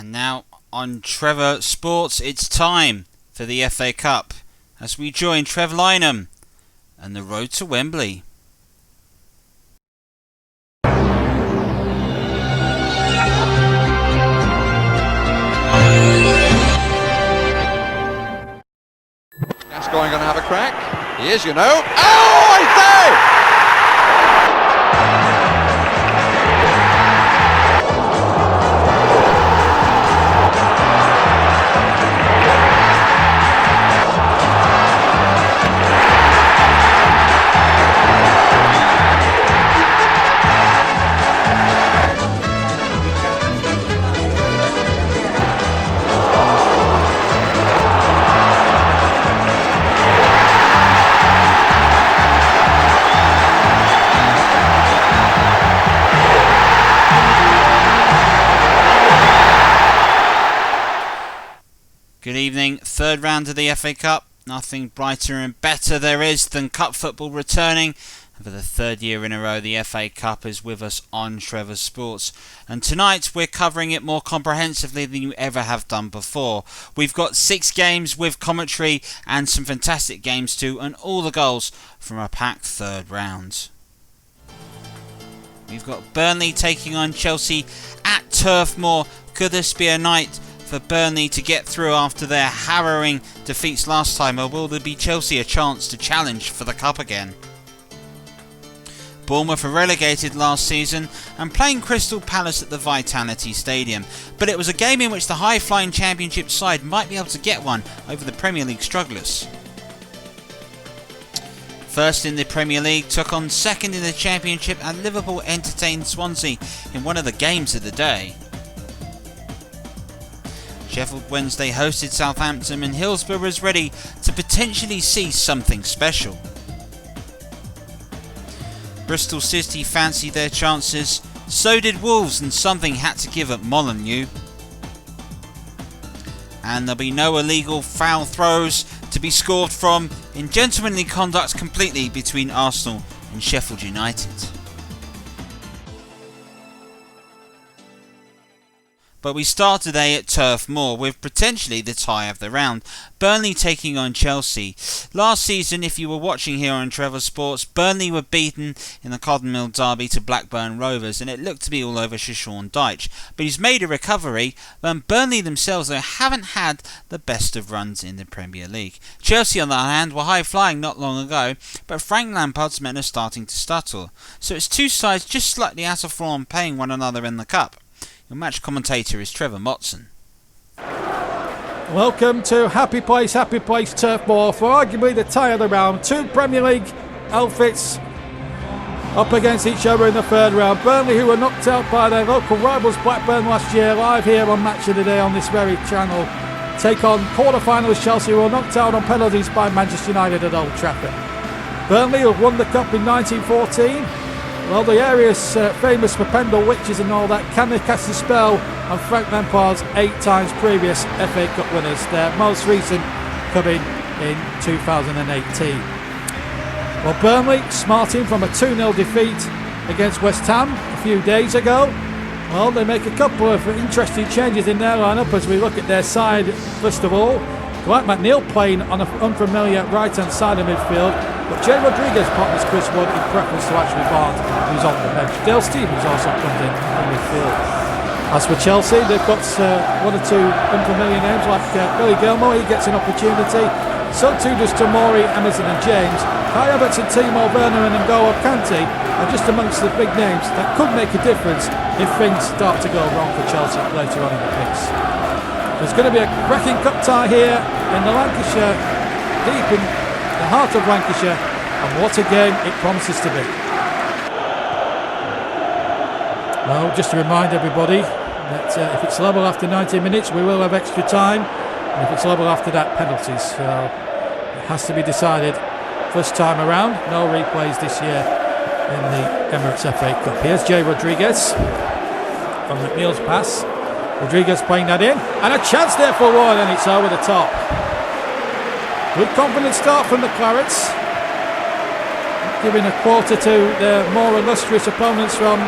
And now on Trevor Sports, it's time for the FA Cup as we join Des Lynam and the road to Wembley. Gascoigne going to have a crack. He is, you know. Oh, he's there! Good evening, third round of the FA Cup. Nothing brighter and better there is than cup football returning. And for the third year in a row, the FA Cup is with us on Trevor Sports. And tonight we're covering it more comprehensively than you ever have done before. We've got 6 games with commentary and some fantastic games too, and all the goals from a packed third round. We've got Burnley taking on Chelsea at Turf Moor. Could this be a night for Burnley to get through after their harrowing defeats last time, or will there be Chelsea a chance to challenge for the cup again? Bournemouth were relegated last season and playing Crystal Palace at the Vitality Stadium, but it was a game in which the high-flying Championship side might be able to get one over the Premier League strugglers. First in the Premier League took on second in the Championship, and Liverpool entertained Swansea in one of the games of the day. Sheffield Wednesday hosted Southampton, and Hillsborough was ready to potentially see something special. Bristol City fancied their chances, so did Wolves, and something had to give at Molineux. And there'll be no illegal foul throws to be scored from in gentlemanly conduct completely between Arsenal and Sheffield United. But we start today at Turf Moor with potentially the tie of the round. Burnley taking on Chelsea. Last season, if you were watching here on Trevor Sports, Burnley were beaten in the Cotton Mill derby to Blackburn Rovers, and it looked to be all over Shoshone Dyche. But he's made a recovery, and Burnley themselves though haven't had the best of runs in the Premier League. Chelsea on the other hand were high-flying not long ago, but Frank Lampard's men are starting to stutter. So it's two sides just slightly out of form playing one another in the Cup. Your match commentator is Trevor Motson. Welcome to Happy Place Turf Moor for arguably the tie of the round. Two Premier League outfits up against each other in the third round. Burnley, who were knocked out by their local rivals Blackburn last year, live here on Match of the Day on this very channel, take on quarter-finalists Chelsea, who were knocked out on penalties by Manchester United at Old Trafford. Burnley, who won the Cup in 1914. Well, the area's famous for Pendle Witches and all that. Can they cast a spell on Frank Lampard's 8 times previous FA Cup winners? Their most recent coming in 2018. Well, Burnley smarting from a 2-0 defeat against West Ham a few days ago. Well, they make a couple of interesting changes in their lineup as we look at their side. First of all, Dwight McNeil playing on an unfamiliar right-hand side of midfield, but Jay Rodriguez partners Chris Wood in preference to Ashley Barnes, who's on the bench. Dale Stevens also comes in midfield. As for Chelsea, they've got 1 or 2 unfamiliar names like Billy Gilmore. He gets an opportunity. So too does Tomori, Emerson and James. Kai Havertz and Timo Werner and N'Golo Kante are just amongst the big names that could make a difference if things start to go wrong for Chelsea later on in the piece. There's going to be a cracking cup tie here in the Lancashire, deep in the heart of Lancashire, and what a game it promises to be. Well, just to remind everybody that if it's level after 90 minutes, we will have extra time, and if it's level after that, penalties. So it has to be decided first time around. No replays this year in the Emirates FA Cup. Here's Jay Rodriguez from McNeil's pass. Rodriguez playing that in, and a chance there for one, and it's over the top. Good confident start from the Clarets, giving a quarter to their more illustrious opponents from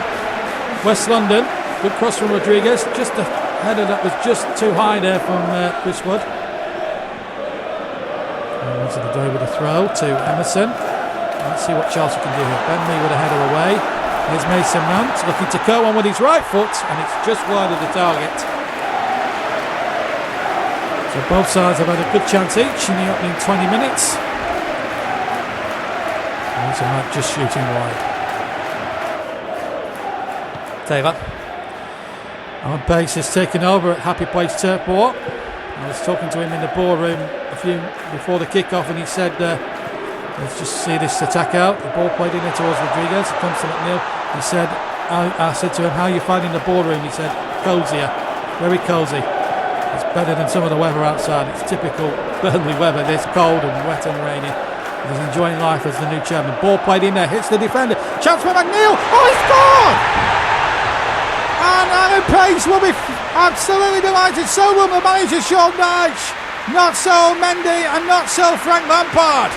West London. Good cross from Rodriguez, just a header that was just too high there from Chris Wood. Into the door with a throw to Emerson. Let's see what Chelsea can do here. Burnley with a header away. Here's Mason Mount looking to go on with his right foot, and it's just wide of the target. So both sides have had a good chance each in the opening 20 minutes. Mason Mount just shooting wide. Taylor. Alan Pace has taken over at Happy Place Turf Moor. I was talking to him in the ballroom a few before the kick-off, and he said, let's just see this attack out. The ball played in there towards Rodriguez. It comes to McNeil. He said, I said to him, how are you finding the ballroom? He said, cosier, very cosy. It's better than some of the weather outside. It's typical Burnley weather, this cold and wet and rainy. He's enjoying life as the new chairman. Ball played in there, hits the defender. Chance for McNeil. Oh, he scored! And Alan Pace will be absolutely delighted. So will the manager, Sean Dyche. Not so Mendy and not so Frank Lampard.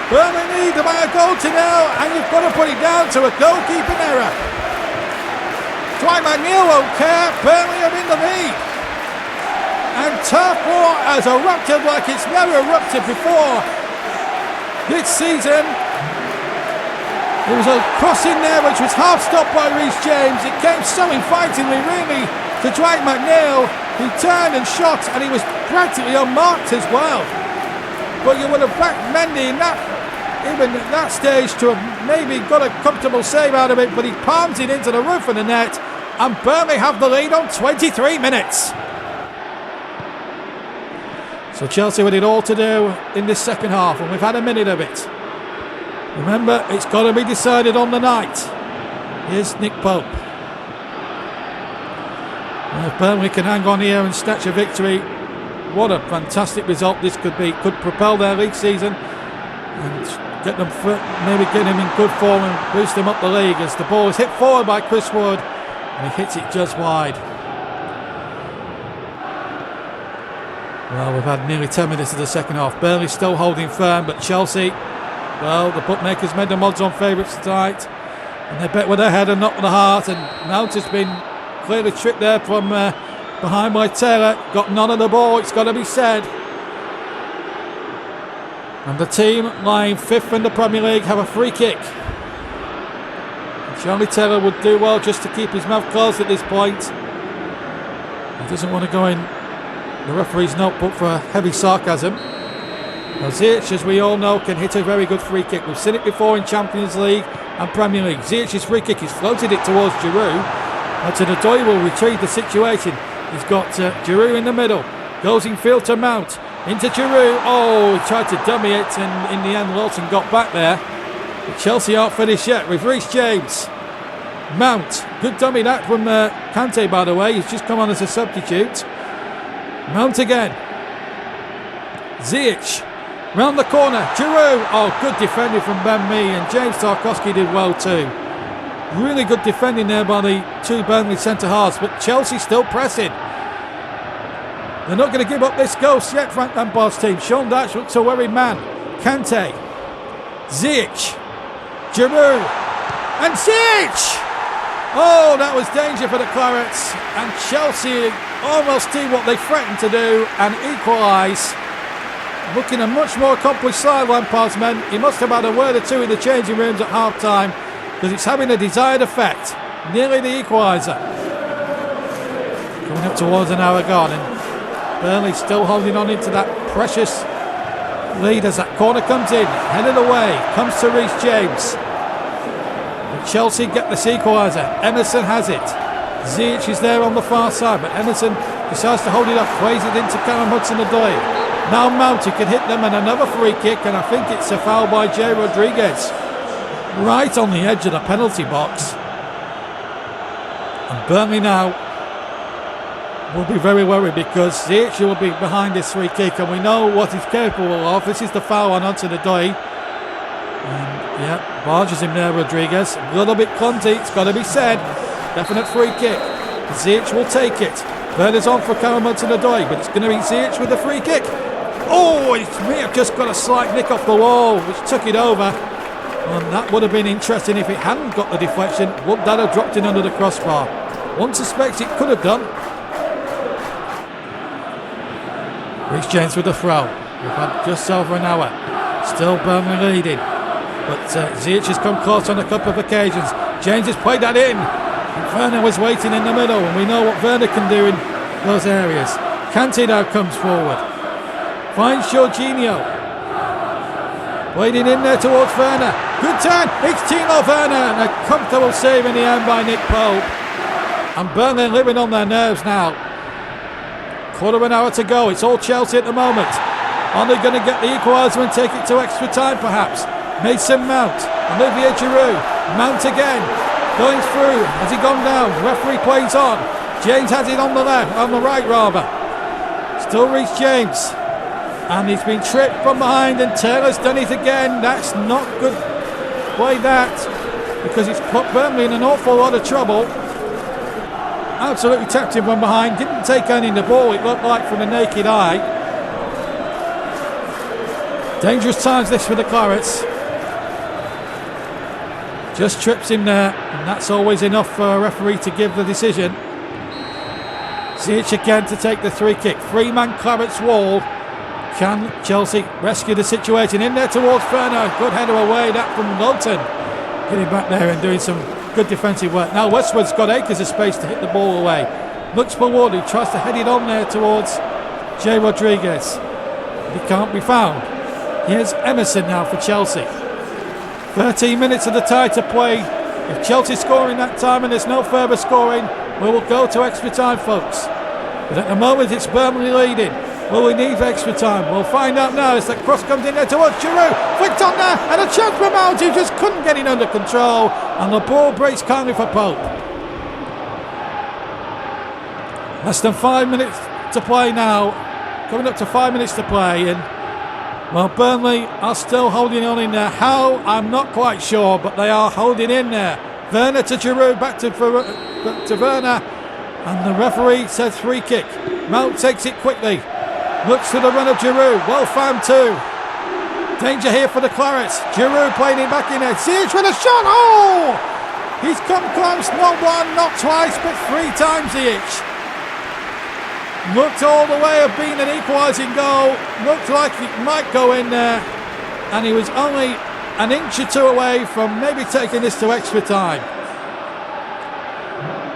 Burnley need to buy a goal to now, and you've got to put it down to a goalkeeping error. Dwight McNeil won't care. Burnley are in the lead. And Turf Moor has erupted like it's never erupted before this season. There was a cross in there which was half stopped by Reece James. It came so invitingly really to Dwight McNeil. He turned and shot, and he was practically unmarked as well. But you would have backed Mendy in that, even at that stage, to have maybe got a comfortable save out of it, but he palms it into the roof of the net, and Burnley have the lead on 23 minutes. So Chelsea with it all to do in this second half, and we've had a minute of it. Remember, it's got to be decided on the night. Here's Nick Pope. And if Burnley can hang on here and snatch a victory, what a fantastic result this could be. Could propel their league season and get them maybe get them in good form and boost them up the league, as the ball is hit forward by Chris Wood and he hits it just wide. Well, we've had nearly 10 minutes of the second half. Burnley still holding firm, but Chelsea, well, the bookmakers made them odds on favourites tonight, and they bet with their head and not with the heart, and Mount has been clearly tricked there from behind by Taylor. Got none of the ball, it's got to be said. And the team lying fifth in the Premier League have a free kick. And Charlie Taylor would do well just to keep his mouth closed at this point. He doesn't want to go in the referee's notebook for heavy sarcasm. Now Ziyech, as we all know, can hit a very good free kick. We've seen it before in Champions League and Premier League. Ziyech's free kick, he's floated it towards Giroud. Hudson-Odoi will retrieve the situation. He's got Giroud in the middle. Goes in field to Mount. Into Giroud. Oh, he tried to dummy it, and in the end Lawson got back there. But Chelsea aren't finished yet with Reece James. Mount. Good dummy that from Kante, by the way. He's just come on as a substitute. Mount again. Ziyech. Round the corner. Giroud. Oh, good defending from Ben Mee, and James Tarkowski did well too. Really good defending there by the two Burnley centre halves, but Chelsea still pressing. They're not going to give up this ghost yet, Frank Lampard's team. Sean Dyche looks a worried man. Kante. Ziyech. Giroud. And Ziyech! Oh, that was danger for the Clarets. And Chelsea almost did what they threatened to do and equalise. Looking a much more accomplished side, Lampard's men. He must have had a word or two in the changing rooms at half-time, because it's having a desired effect. Nearly the equaliser. Coming up towards an hour gone, and Burnley still holding on into that precious lead as that corner comes in. Headed away, comes to Reece James. But Chelsea get this equaliser. Emerson has it. Ziyech is there on the far side, but Emerson decides to hold it up, plays it into Callum Hudson-Odoi. Now Mount, who can hit them, and another free kick, and I think it's a foul by Jay Rodriguez. Right on the edge of the penalty box. And Burnley now will be very worried, because Ziyech will be behind this free kick, and we know what he's capable of. This is the foul on Hudson-Odoi. And yeah, barges him there, Rodriguez. A little bit clumsy, it's got to be said. Definite free kick. Ziyech will take it. Burnley's on for Callum Hudson-Odoi, but it's going to be Ziyech with the free kick. Oh, it may have just got a slight nick off the wall, which took it over. And that would have been interesting if it hadn't got the deflection. Would that have dropped in under the crossbar? One suspects it could have done. Rhys James with the throw. We've had just over an hour. Still Burnley leading. But Ziyech has come close on a couple of occasions. James has played that in. Werner was waiting in the middle, and we know what Werner can do in those areas. Kante now comes forward. Finds Jorginho. Wading in there towards Werner. Good time. It's Timo Werner. And a comfortable save in the end by Nick Pope. And Burnley living on their nerves now. Quarter of an hour to go. It's all Chelsea at the moment. Are they going to get the equaliser and take it to extra time perhaps? Mason Mount. Olivier Giroud. Mount again. Going through. Has he gone down? Referee plays on. James has it on the left. On the right rather. Still Rhys James. And he's been tripped from behind and Taylor's done it again. That's not good play that. Because it's put Burnley in an awful lot of trouble. Absolutely tapped him from behind. Didn't take any of the ball, it looked like, from the naked eye. Dangerous times this for the Clarets. Just trips him there, and that's always enough for a referee to give the decision. Ziyech again to take the free kick. 3-man Clarets wall. Can Chelsea rescue the situation? In there towards Werner. Good header away, that from Lowton. Getting back there and doing some good defensive work. Now Westwood's got acres of space to hit the ball away. Looks for Ward, who tries to head it on there towards Jay Rodriguez. He can't be found. Here's Emerson now for Chelsea. 13 minutes of the tie to play. If Chelsea score in that time and there's no further scoring, we will go to extra time, folks. But at the moment it's Burnley leading. Will we need extra time? We'll find out now as that cross comes in there towards Giroud. Flicked on there and a chance for Mount, who just couldn't get it under control. And the ball breaks kindly for Pope. Less than 5 minutes to play now. Coming up to 5 minutes to play. And well, Burnley are still holding on in there. How? I'm not quite sure, but they are holding in there. Werner to Giroud, back to Werner. And the referee says free kick. Mount takes it quickly. Looks to the run of Giroud. Well found too. Danger here for the Clarets. Giroud playing it back in there. Ziyech with a shot. Oh! He's come close. Not one, not twice, but 3 times Ziyech. Looked all the way of being an equalising goal. Looked like it might go in there. And he was only an inch or two away from maybe taking this to extra time.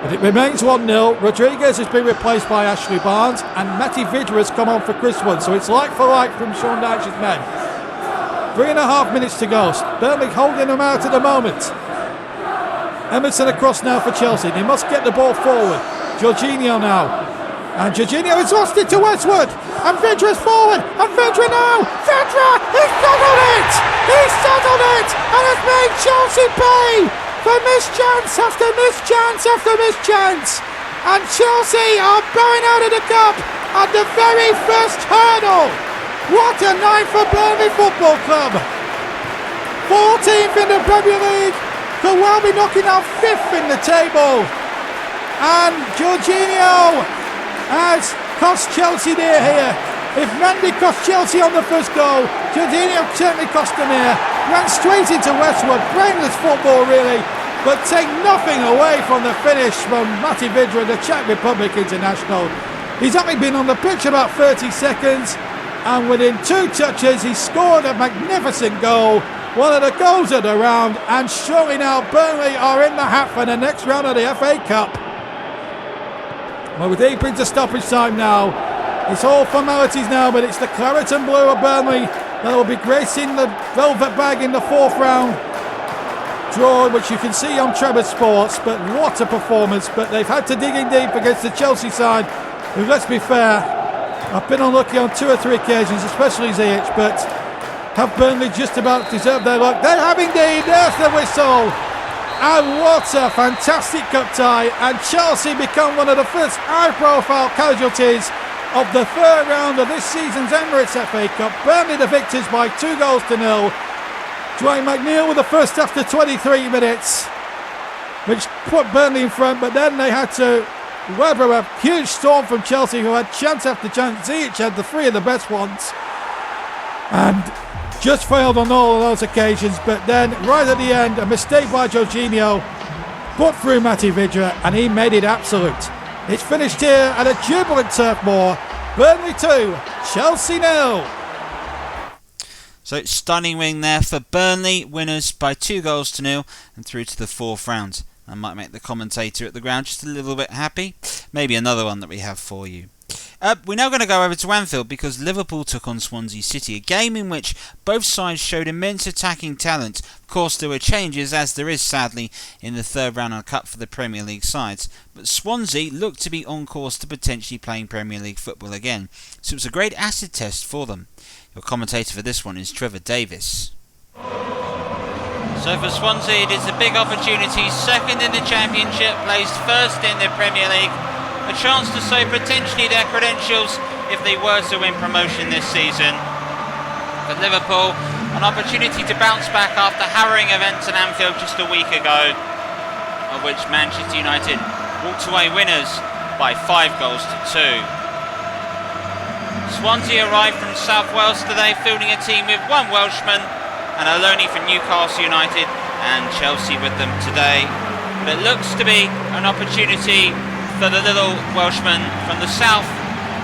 But it remains 1-0. Rodriguez has been replaced by Ashley Barnes, and Matty Vidra has come on for Chris Wood. So it's like for like from Sean Dyche's men. 3.5 minutes to go. Burnley holding them out at the moment. Emerson across now for Chelsea. They must get the ball forward. Jorginho now. And Jorginho has lost it to Westwood. And Vidra's forward. And Vidra now. Vidra! He's settled it! He's settled it! And has made Chelsea pay! For mischance after mischance after mischance. And Chelsea are bowing out of the cup at the very first hurdle. What a night for Burnley Football Club. 14th in the Premier League. Could well be knocking out 5th in the table. And Jorginho has cost Chelsea dear here. If Mendy cost Chelsea on the first goal, Jorginho certainly cost them here. Ran straight into Westwood. Brainless football really, but take nothing away from the finish from Matty Vidra, the Czech Republic international. He's only been on the pitch about 30 seconds, and within 2 touches he scored a magnificent goal. One of the goals of the round, and surely now Burnley are in the hat for the next round of the FA Cup. Well, we're deep into stoppage time now. It's all formalities now, but it's the claret and blue of Burnley that will be gracing the velvet bag in the 4th round draw, which you can see on Trevor Sports. But what a performance. But they've had to dig in deep against the Chelsea side, who, let's be fair, have been unlucky on 2 or 3 occasions, especially Ziyech, but have Burnley just about deserved their luck? They have indeed. There's the whistle. And what a fantastic cup tie. And Chelsea become one of the first high-profile casualties of the 3rd round of this season's Emirates FA Cup. Burnley the victors by 2-0. Dwayne McNeil with the first after 23 minutes, which put Burnley in front, but then they had to weather a huge storm from Chelsea, who had chance after chance. Ziyech had the 3 of the best ones and just failed on all of those occasions. But then right at the end, a mistake by Jorginho put through Matty Vidra, and he made it absolute. It's finished here at a jubilant Turf Moor. Burnley 2, Chelsea 0. So stunning win there for Burnley, winners by 2-0 and through to the 4th round. I might make the commentator at the ground just a little bit happy. Maybe another one that we have for you. We're now going to go over to Anfield because Liverpool took on Swansea City, a game in which both sides showed immense attacking talent. Of course, there were changes, as there is sadly in the 3rd round of the Cup for the Premier League sides, but Swansea looked to be on course to potentially playing Premier League football again, so it was a great acid test for them. Your commentator for this one is Trevor Davis. So for Swansea, it is a big opportunity, 2nd in the Championship, placed 1st in the Premier League. A chance to show potentially their credentials if they were to win promotion this season. For Liverpool, an opportunity to bounce back after harrowing events at Anfield just a week ago, of which Manchester United walked away winners by 5-2. Swansea arrived from South Wales today, fielding a team with 1 Welshman and a loanee from Newcastle United and Chelsea with them today. But it looks to be an opportunity for the little Welshman from the south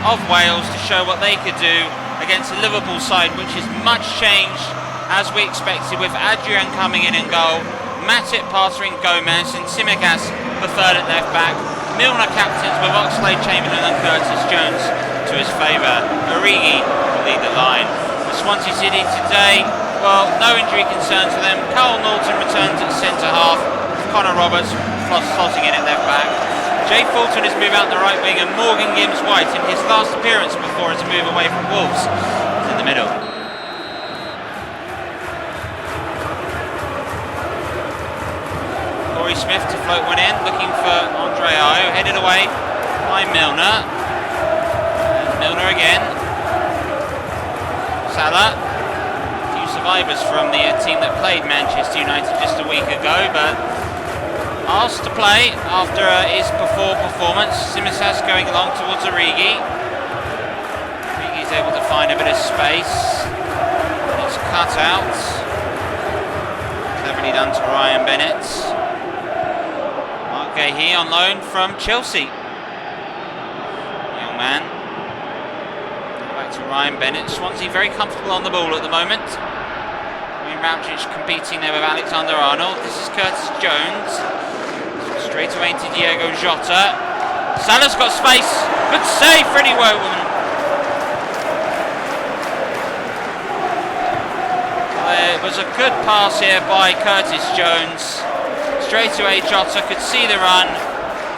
of Wales to show what they could do against the Liverpool side, which is much changed as we expected, with Adrian coming in and goal, Matip partnering Gomez and Tsimikas the 3rd at left back, Milner captains with Oxlade-Chamberlain and Curtis Jones to his favour, Origi will lead the line. For Swansea City today, well, no injury concerns for them. Carl Norton returns at centre half, Connor Roberts slotting in at left back. Jay Fulton has moved out the right wing, and Morgan Gibbs-White in his last appearance before his move away from Wolves is in the middle. Corey Smith to float one in, looking for Andre Ayew, headed away by Milner. And Milner again. Salah. A few survivors from the team that played Manchester United just a week ago, but asked to play after his performance. Tsimikas going along towards Origi. Origi's able to find a bit of space. It's cut out. Cleverly done to Ryan Bennett. Mark Gahey on loan from Chelsea. Young man. Back to Ryan Bennett. Swansea very comfortable on the ball at the moment. Ramjic competing there with Alexander Arnold. This is Curtis Jones. Straight away into Diego Jota. Salah's got space. Good save, Freddie Woburn. It was a good pass here by Curtis Jones. Straight away Jota could see the run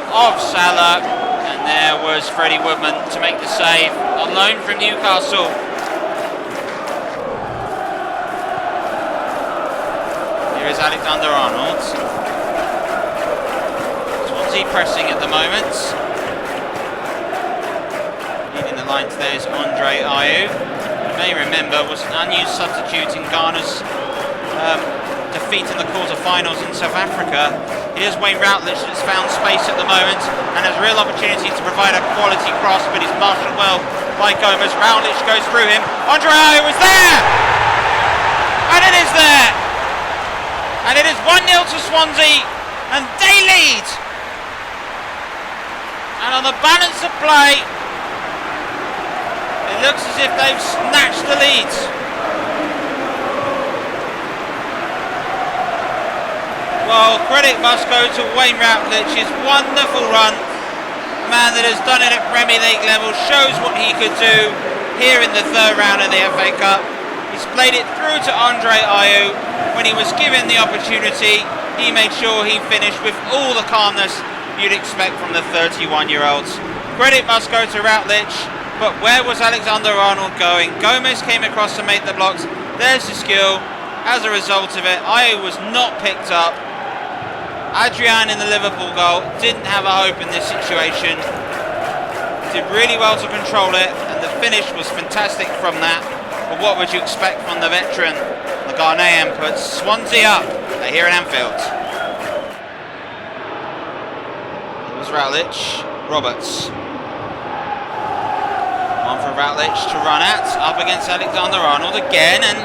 of Salah, and there was Freddie Woodman to make the save on loan from Newcastle. Here is Alexander Arnold. Swansea pressing at the moment. Leading the line today is Andre Ayew. You may remember was an unused substitute in Ghana's defeat in the quarter-finals in South Africa. Here's Wayne Routledge that's found space at the moment and has a real opportunity to provide a quality cross, but he's marshalled well by Gomez. Routledge goes through him. Andre Ayew is there! And it is there! And it is 1-0 to Swansea, and they lead. And on the balance of play, it looks as if they've snatched the lead. Well, credit must go to Wayne Routledge, his wonderful run. A man that has done it at Premier League level, shows what he could do here in the third round of the FA Cup. He's played it through to Andre Ayew. When he was given the opportunity, he made sure he finished with all the calmness you'd expect from the 31-year-olds. Credit must go to Routledge, but where was Alexander Arnold going? Gomez came across and made the blocks. There's the skill. As a result of it, Ayew was not picked up. Adrian in the Liverpool goal didn't have a hope in this situation. Did really well to control it, and the finish was fantastic from that. But what would you expect from the veteran? The Ghanaian puts Swansea up here at Anfield. It was Routledge, Roberts. One for Routledge to run at, up against Alexander Arnold again, and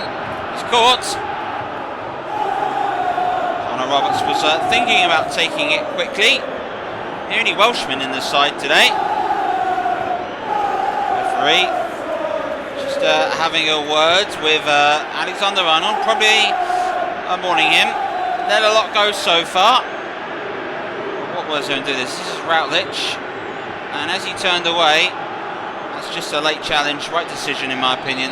he's caught. Connor Roberts was thinking about taking it quickly. The only Welshman in the side today. Referee having a word with Alexander-Arnold, probably warning him. Let a lot go so far. What was going to do this? This is Routledge, and as he turned away, that's just a late challenge, right decision in my opinion.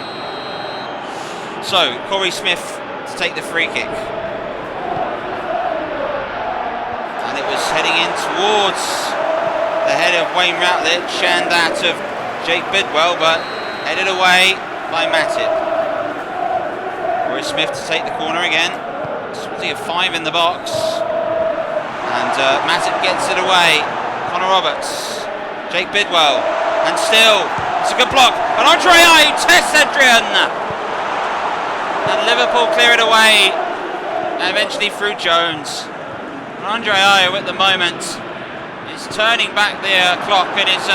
So Corey Smith to take the free kick, and it was heading in towards the head of Wayne Routledge and that of Jake Bidwell, but headed away by Matip. Corey Smith to take the corner again. Swansea have 5 in the box, and Matip gets it away. Connor Roberts, Jake Bidwell, and still it's a good block. And Andre Ayew tests Adrian, and Liverpool clear it away, and eventually through Jones. And Andre Ayew at the moment is turning back the clock and is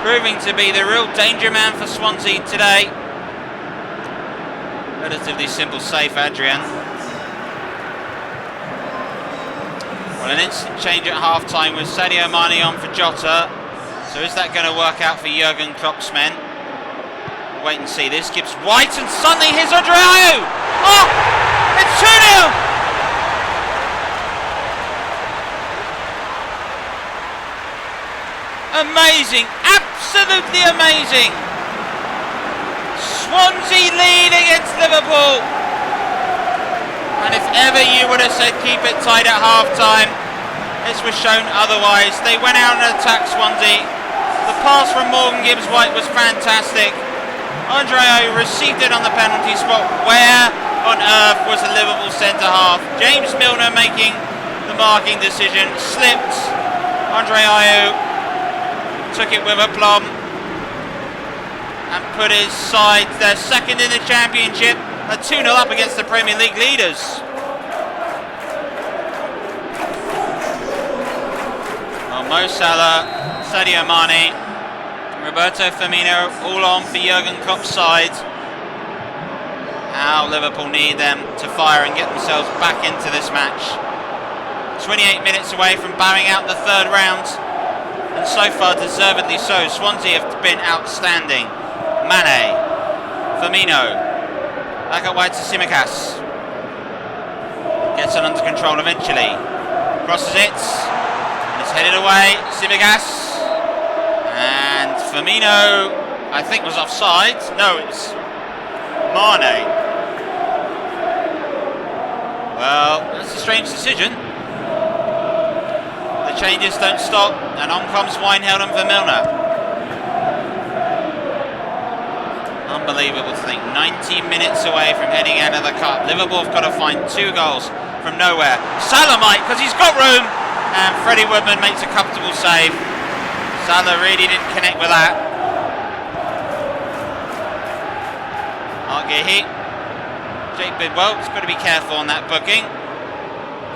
proving to be the real danger man for Swansea today. Relatively simple save, Adrian. Well, an instant change at half-time with Sadio Mane on for Jota. So is that going to work out for Jurgen Klopp's men? We'll wait and see. This gives White, and suddenly here's Andre Ayew! Oh! It's 2-0! Amazing, absolutely amazing. Swansea lead against Liverpool. And if ever you would have said keep it tight at half-time, this was shown otherwise. They went out and attacked Swansea. The pass from Morgan Gibbs-White was fantastic. Andre Ayew received it on the penalty spot. Where on earth was the Liverpool centre-half? James Milner making the marking decision, slipped. Andre Ayew took it with aplomb and put his side, their second in the Championship, a 2-0 up against the Premier League leaders. Well, Mo Salah, Sadio Mane, Roberto Firmino all on for Jurgen Klopp's side. How Liverpool need them to fire and get themselves back into this match. 28 minutes away from bowing out the third round. And so far, deservedly so. Swansea have been outstanding. Mane, Firmino, back at wide to Tsimikas. Gets it under control eventually. Crosses it, and it's headed away. Tsimikas, and Firmino, I think, was offside. No, it's Mane. Well, that's a strange decision. Changes don't stop, and on comes Wijnaldum for Milner. Unbelievable to think, 90 minutes away from heading out of the cup. Liverpool have got to find 2 goals from nowhere. Salah might, because he's got room, and Freddie Woodman makes a comfortable save. Salah really didn't connect with that. Argehi, Jake Bidwell, he's got to be careful on that booking.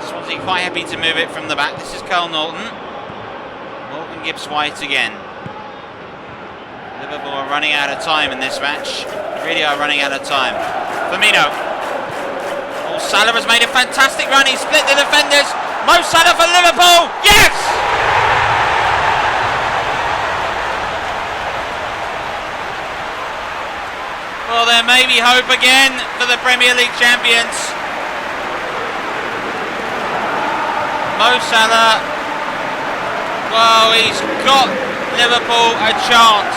Swansea quite happy to move it from the back. This is Carl Norton. Morgan Gibbs-White again. Liverpool are running out of time in this match. They really are running out of time. Firmino. Oh, Salah has made a fantastic run. He split the defenders. Mo Salah for Liverpool. Yes! Well, there may be hope again for the Premier League champions. Mo Salah, well, he's got Liverpool a chance.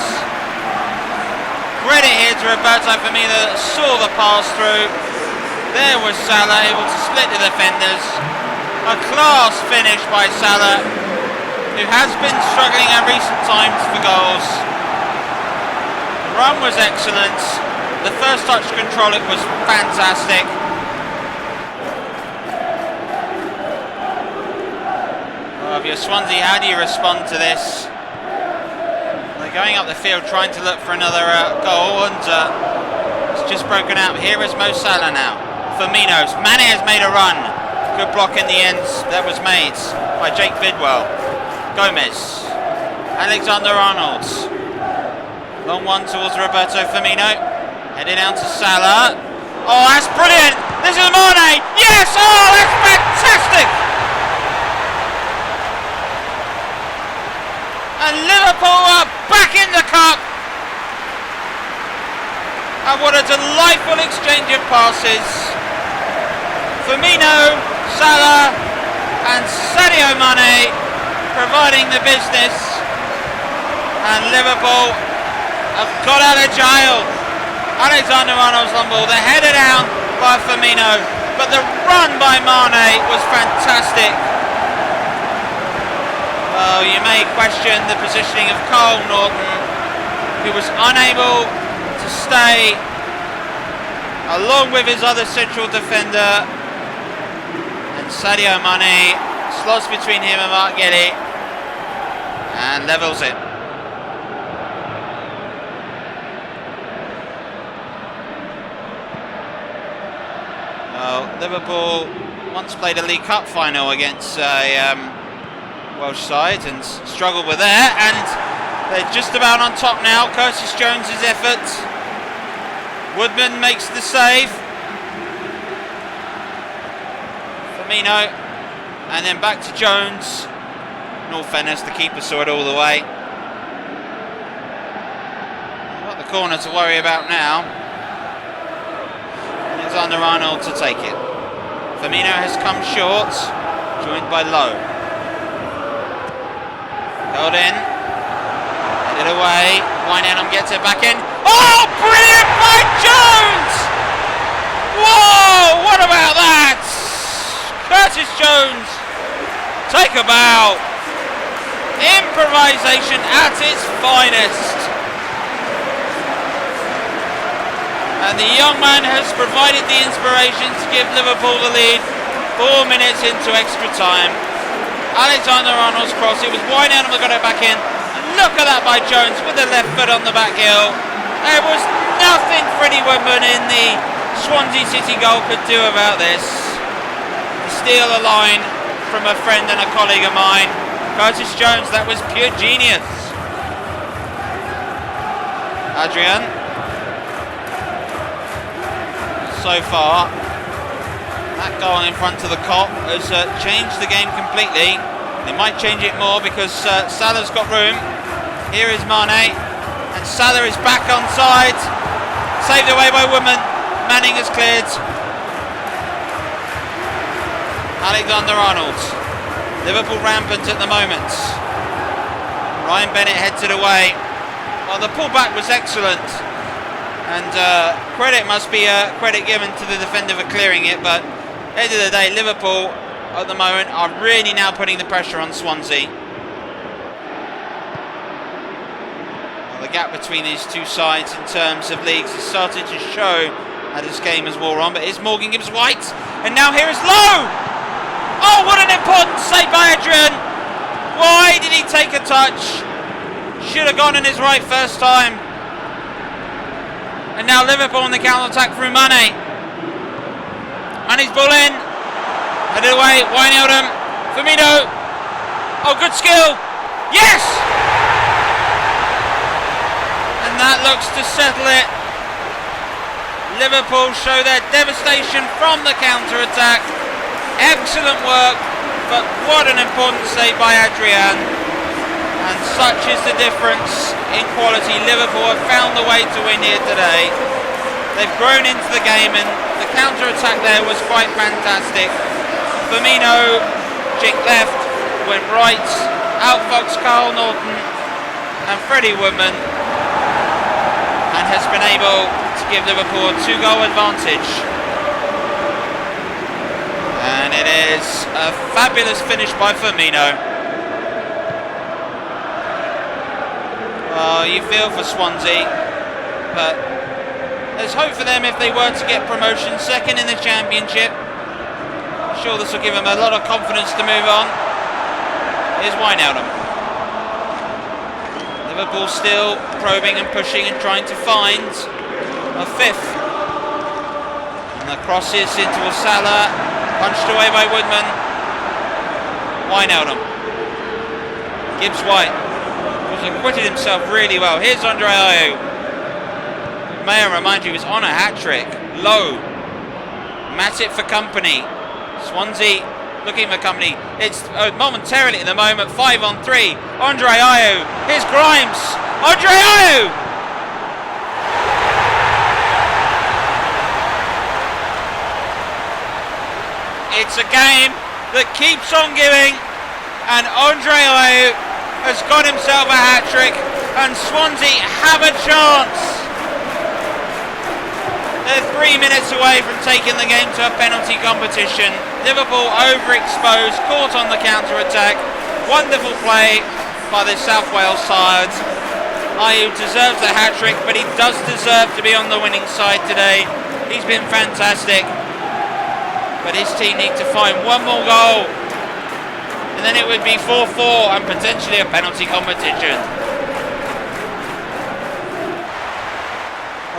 Credit here to Roberto Firmino that saw the pass through. There was Salah able to split the defenders. A class finish by Salah, who has been struggling at recent times for goals. The run was excellent. The first touch control, it was fantastic. If you're Swansea, how do you respond to this? They're going up the field trying to look for another goal, and it's just broken out. Here is Mo Salah now. Firmino. Mane has made a run. Good block in the end that was made by Jake Bidwell. Gomez. Alexander-Arnold. Long one towards Roberto Firmino. Heading down to Salah. Oh, that's brilliant! This is Mane! Yes! Oh, that's fantastic! And Liverpool are back in the cup. And what a delightful exchange of passes. Firmino, Salah and Sadio Mane providing the business. And Liverpool have got out of jail. Alexander-Arnold's on ball. They're headed down by Firmino. But the run by Mane was fantastic. Well, you may question the positioning of Carl Norton, who was unable to stay along with his other central defender. And Sadio Mane slots between him and Mark Guehi and levels it. Well, Liverpool once played a League Cup final against a Welsh side and struggled with that, and they're just about on top now. Curtis Jones's effort. Woodman makes the save. Firmino, and then back to Jones. In all fairness, the keeper saw it all the way. Got the corner to worry about now. Alexander-Arnold to take it. Firmino has come short, joined by Lowe. Held in, headed away. Wijnaldum gets it back in. Oh, brilliant by Jones! Whoa, what about that? Curtis Jones, take a bow. Improvisation at its finest. And the young man has provided the inspiration to give Liverpool the lead 4 minutes into extra time. Alexander-Arnold's cross, it was Wijnaldum that got it back in. And look at that by Jones with the left foot on the back heel. There was nothing Freddie Woodman in the Swansea City goal could do about this. To steal a line from a friend and a colleague of mine. Curtis Jones, that was pure genius. Adrian. So far, that goal in front of the Kop has changed the game completely. They might change it more because Salah's got room. Here is Mane, and Salah is back onside. Saved away by Woodman. Manning has cleared. Alexander-Arnold. Liverpool rampant at the moment. Ryan Bennett heads it away. Well, the pullback was excellent. And credit must be credit given to the defender for clearing it, but at the end of the day, Liverpool at the moment are really now putting the pressure on Swansea. Well, the gap between these two sides in terms of leagues has started to show as this game has wore on, but here's Morgan Gibbs-White, and now here is Lowe! Oh, what an important save by Adrian! Why did he take a touch? Should have gone in his right first time. And now Liverpool on the counter-attack through Mane. Mane's ball in. Headed away, Wijnaldum. Firmino. Oh, good skill. Yes! And that looks to settle it. Liverpool show their devastation from the counter-attack. Excellent work, but what an important save by Adrian. And such is the difference in quality. Liverpool have found the way to win here today. They've grown into the game, and the counter-attack there was quite fantastic. Firmino jinked left, went right, outfoxed Carl Norton and Freddie Woodman, and has been able to give Liverpool a 2-goal advantage. And it is a fabulous finish by Firmino. You feel for Swansea, but there's hope for them if they were to get promotion, second in the Championship. I'm sure this will give them a lot of confidence to move on. Here's Wijnaldum. Liverpool still probing and pushing and trying to find a fifth. And the crosses into Salah, punched away by Woodman. Wijnaldum. Gibbs-White. Acquitted himself really well. Here's Andre Ayew. May I remind you, he was on a hat-trick. Low. Matip for company. Swansea looking for company. It's momentarily at the moment 5-on-3. Andre Ayew. Here's Grimes. Andre Ayew. It's a game that keeps on giving, and Andre Ayew has got himself a hat-trick, and Swansea have a chance. They're 3 minutes away from taking the game to a penalty competition. Liverpool overexposed, caught on the counter-attack. Wonderful play by the South Wales side. Ayew deserves a hat-trick, but he does deserve to be on the winning side today. He's been fantastic. But his team need to find one more goal, and then it would be 4-4 and potentially a penalty competition.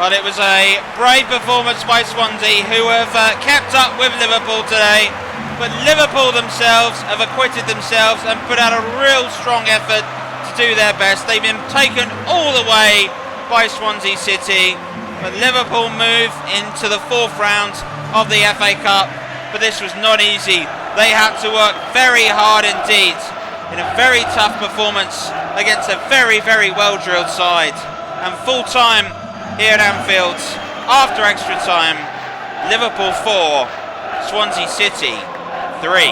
Well, it was a brave performance by Swansea, who have kept up with Liverpool today, but Liverpool themselves have acquitted themselves and put out a real strong effort to do their best. They've been taken all the way by Swansea City, but Liverpool move into the fourth round of the FA Cup. But this was not easy. They had to work very hard indeed in a very tough performance against a very, very well-drilled side. And full time here at Anfield, after extra time, Liverpool 4, Swansea City 3.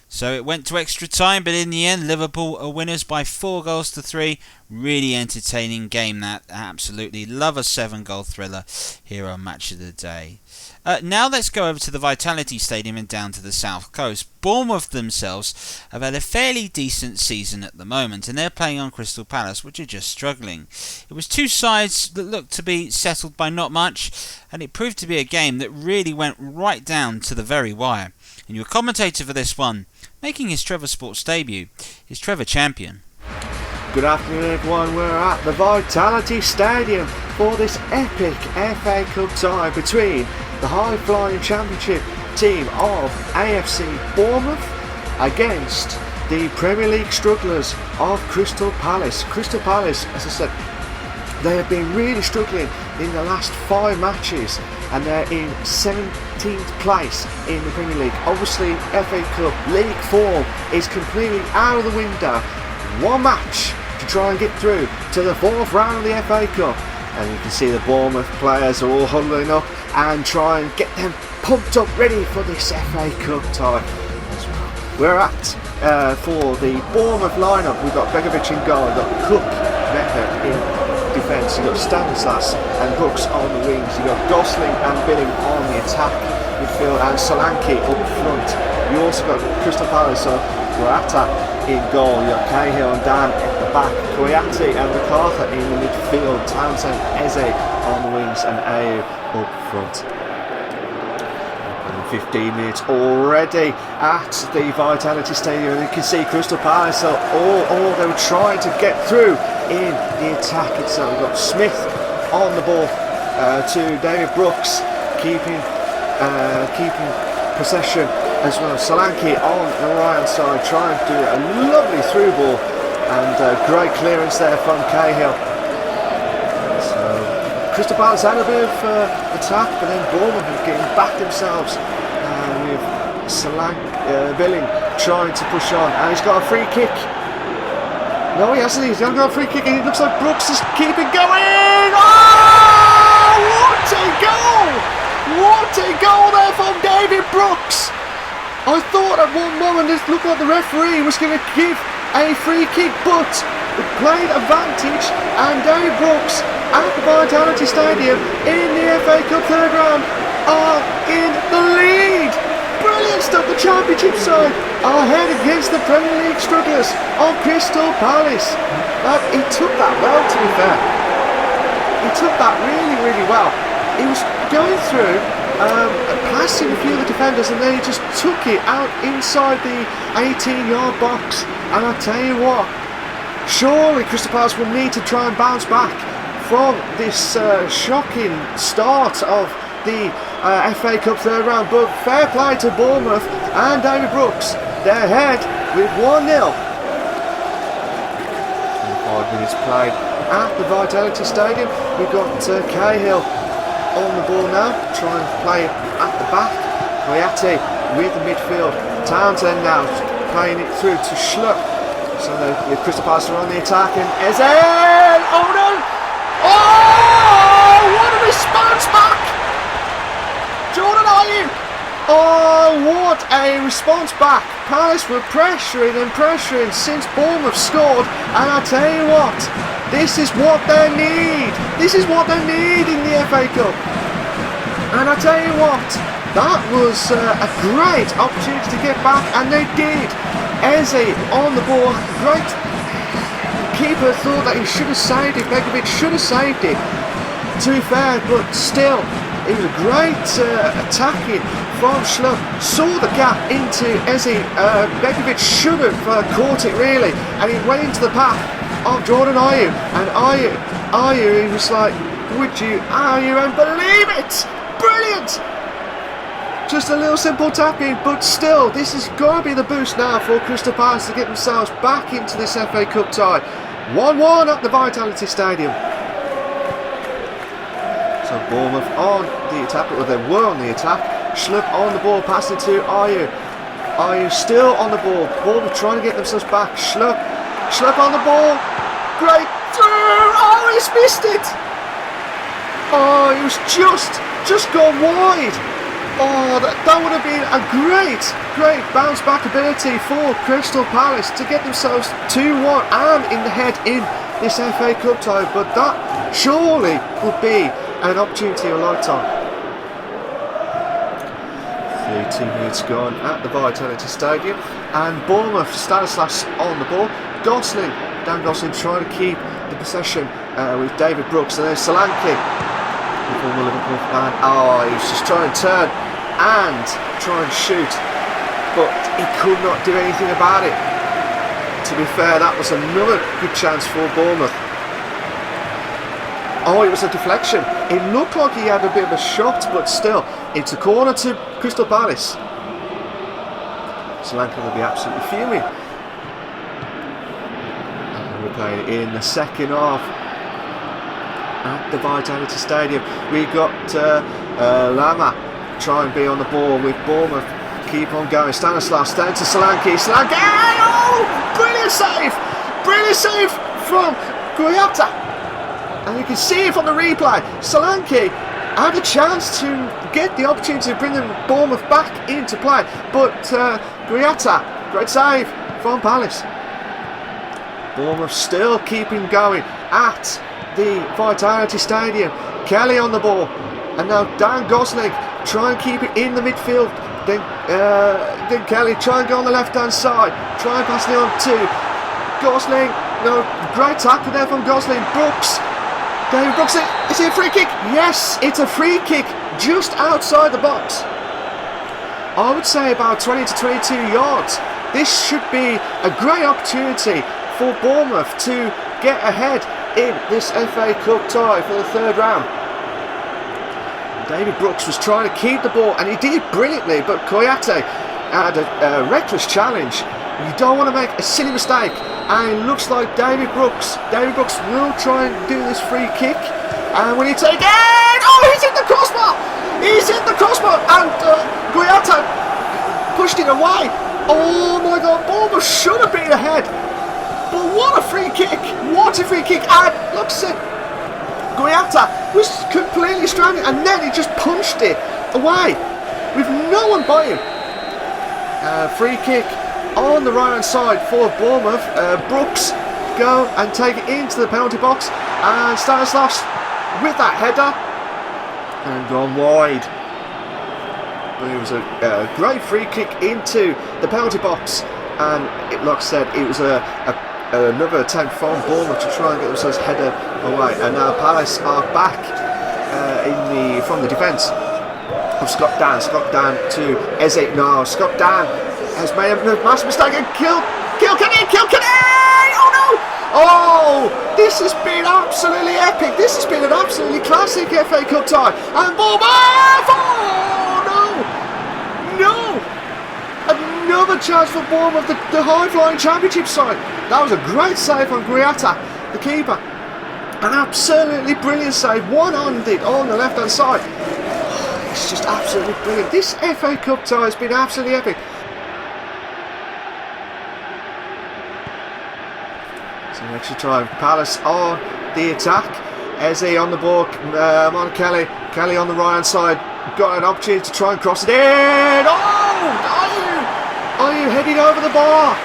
So it went to extra time, but in the end, Liverpool are winners by 4-3. Really entertaining game, that. Absolutely love a 7-goal thriller here on Match of the Day. Now let's go over to the Vitality Stadium and down to the south coast. Bournemouth themselves have had a fairly decent season at the moment, and they're playing on Crystal Palace, which are just struggling. It was two sides that looked to be settled by not much, and it proved to be a game that really went right down to the very wire. And your commentator for this one, making his Trevor Sports debut, is Trevor Champion. Good afternoon everyone, we're at the Vitality Stadium for this epic FA Cup tie between the high-flying championship team of AFC Bournemouth against the Premier League strugglers of Crystal Palace. Crystal Palace, as I said, they have been really struggling in the last 5 matches and they're in 17th place in the Premier League. Obviously FA Cup league form is completely out of the window. One match to try and get through to the 4th round of the FA Cup, and you can see the Bournemouth players are all huddling up and try and get them pumped up ready for this FA Cup tie as well. We're at for the Bournemouth lineup. We've got Begovic in goal, we've got Cook, Becker in defence, you've got Stanislas and Brooks on the wings, you've got Gosling and Billing on the attack midfield, and Solanke up front. You also got Crystal Palace, so Morata in goal, you got Cahill and Dan at the back, Koyate and MacArthur in the midfield, Townsend, Eze on the wings, and Ayew up front. 15 minutes already at the Vitality Stadium, and you can see Crystal Palace are all they were trying to get through in the attack itself. We've got Smith on the ball to David Brooks, keeping possession as well. Solanke on the right hand side trying to do a lovely through ball, and great clearance there from Cahill. So Crystal Palace had a bit of attack, but then Bournemouth are getting back themselves with Billing trying to push on, and he's got a free kick. No, he hasn't. He's got a free kick, and it looks like Brooks is keeping going. Oh, what a goal! What a goal there from David Brooks! I thought at one moment it looked like the referee was going to give a free kick, but the played advantage, and David Brooks at the Vitality Stadium in the FA Cup 3rd round are in the lead. Brilliant stuff. The championship side are ahead against the Premier League strugglers of Crystal Palace. He took that well, to be fair. He took that really, really well. He was going through passing a few of the defenders, and then he just took it out inside the 18-yard box. And I tell you what, surely Crystal Palace will need to try and bounce back from this shocking start of the FA Cup 3rd round. But fair play to Bournemouth and David Brooks. They're ahead with 1-0. 5 minutes played at the Vitality Stadium. We've got Cahill on the ball now, try and play it at the back. Koyate with the midfield. Townsend now playing it through to Schlupp. So the Crystal Palace are on the attack, and Ezel! Oh no! Oh! What a response back! Jordan Ayew Oh, what a response back. Palace were pressuring and pressuring since Bournemouth scored, and I tell you what, this is what they need. This is what they need in the FA Cup. And I tell you what, that was a great opportunity to get back, and they did. Eze on the ball, great. Keeper thought that he should have saved it. Begovic should have saved it, to be fair, but still, it was a great attacking from Schlupp. Saw the gap into Eze. Begovic should have caught it really, and he went into the path of Jordan Ayew. And Ayew, he was like, would you Ayew and believe it? Brilliant! Just a little simple tapping, but still, this is going to be the boost now for Crystal Palace to get themselves back into this FA Cup tie. 1-1 at the Vitality Stadium. So Bournemouth on the attack, or they were on the attack. Schlupp on the ball, passing to Ayew. Ayew still on the ball. Bournemouth trying to get themselves back. Schlupp on the ball. Great through. Oh, he's missed it. Oh, he was just gone wide. Oh, that would have been a great bounce back ability for Crystal Palace to get themselves 2-1 and in the head in this FA Cup tie. But that surely would be an opportunity of a lifetime. 13 minutes gone at the Vitality Stadium, and Bournemouth, Stanislas on the ball. Dan Gosling trying to keep the possession with David Brooks, and then Solanke, former Liverpool fan. Oh, he was just trying to turn and try and shoot, but he could not do anything about it. To be fair, that was another good chance for Bournemouth. Oh, it was a deflection. It looked like he had a bit of a shot, but still, it's a corner to Crystal Palace. Solanke will be absolutely fuming. And we're playing in the second half at the Vitality Stadium. We got Lama try and be on the ball with Bournemouth. Keep on going. Stanislas down to Solanke. Solanke! Oh! Brilliant save! Brilliant save from Guiata. And you can see it from the replay. Solanke had a chance to get the opportunity to bring them Bournemouth back into play, but Guiata, great save from Palace. Bournemouth still keeping going at the Vitality Stadium. Kelly on the ball, and now Dan Gosling try and keep it in the midfield. Then Kelly try and go on the left hand side, try and pass it on to Gosling. No, great tackle there from Gosling. David Brooks, is it a free kick? Yes, it's a free kick just outside the box. I would say about 20 to 22 yards. This should be a great opportunity for Bournemouth to get ahead in this FA Cup tie for the third round. David Brooks was trying to keep the ball, and he did brilliantly, but Koyate had a reckless challenge. You don't want to make a silly mistake, and it looks like David Brooks will try and do this free kick, and when he takes it, oh, he's hit the crossbar, and Guiata pushed it away. Oh my God, Bournemouth should have been ahead, but what a free kick, and looks at Guiata was completely stranded, and then he just punched it away with no one by him. Free kick on the right hand side for Bournemouth. Brooks go and take it into the penalty box, and Stanislas with that header and gone wide. But it was a great free kick into the penalty box, and like I said, it was another attempt from Bournemouth to try and get themselves header away. And now Palace are back from the defence of Scott Dan to Eze. No, Scott Dan has made a massive mistake and Kilkenny! Oh no! Oh, this has been absolutely epic. This has been an absolutely classic FA Cup tie. And Bournemouth! Oh no! Another chance for Bournemouth, the high-flying Championship side. That was a great save from Guiata, the keeper. An absolutely brilliant save, one-handed on the left-hand side. Oh, it's just absolutely brilliant. This FA Cup tie has been absolutely epic. So extra time. Palace on the attack. Eze on the ball. On Kelly on the right-hand side. got an opportunity to try and cross it in. Oh! Are you heading over the bar?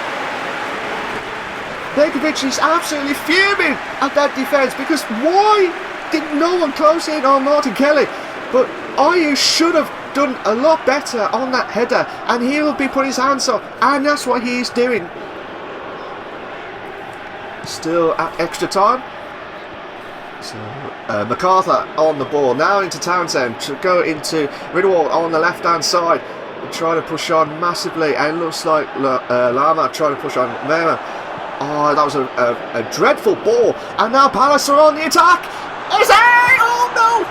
Begovic is absolutely fuming at that defence, because why did no one close in on Martin Kelly? But Ayew should have done a lot better on that header, and he will be putting his hands up, and that's what he's doing. Still at extra time. So MacArthur on the ball, now into Townsend to go into Ridderwald on the left hand side, trying to push on massively, and it looks like Lama trying to push on Mema. Oh, that was a dreadful ball, and now Palace are on the attack. Eze! Oh no!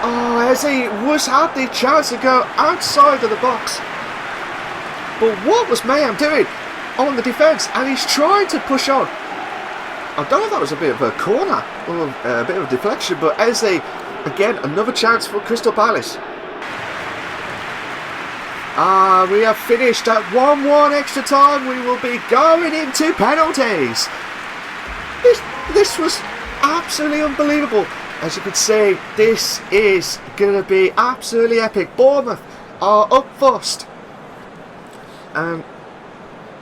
Oh, Eze was had the chance to go outside of the box, but what was Mayhem doing on the defence? And he's trying to push on. I don't know if that was a bit of a corner or a bit of a deflection, but Eze, again, another chance for Crystal Palace. We have finished at 1-1 extra time. We will be going into penalties. This was absolutely unbelievable. As you can see, this is going to be absolutely epic. Bournemouth are up first. And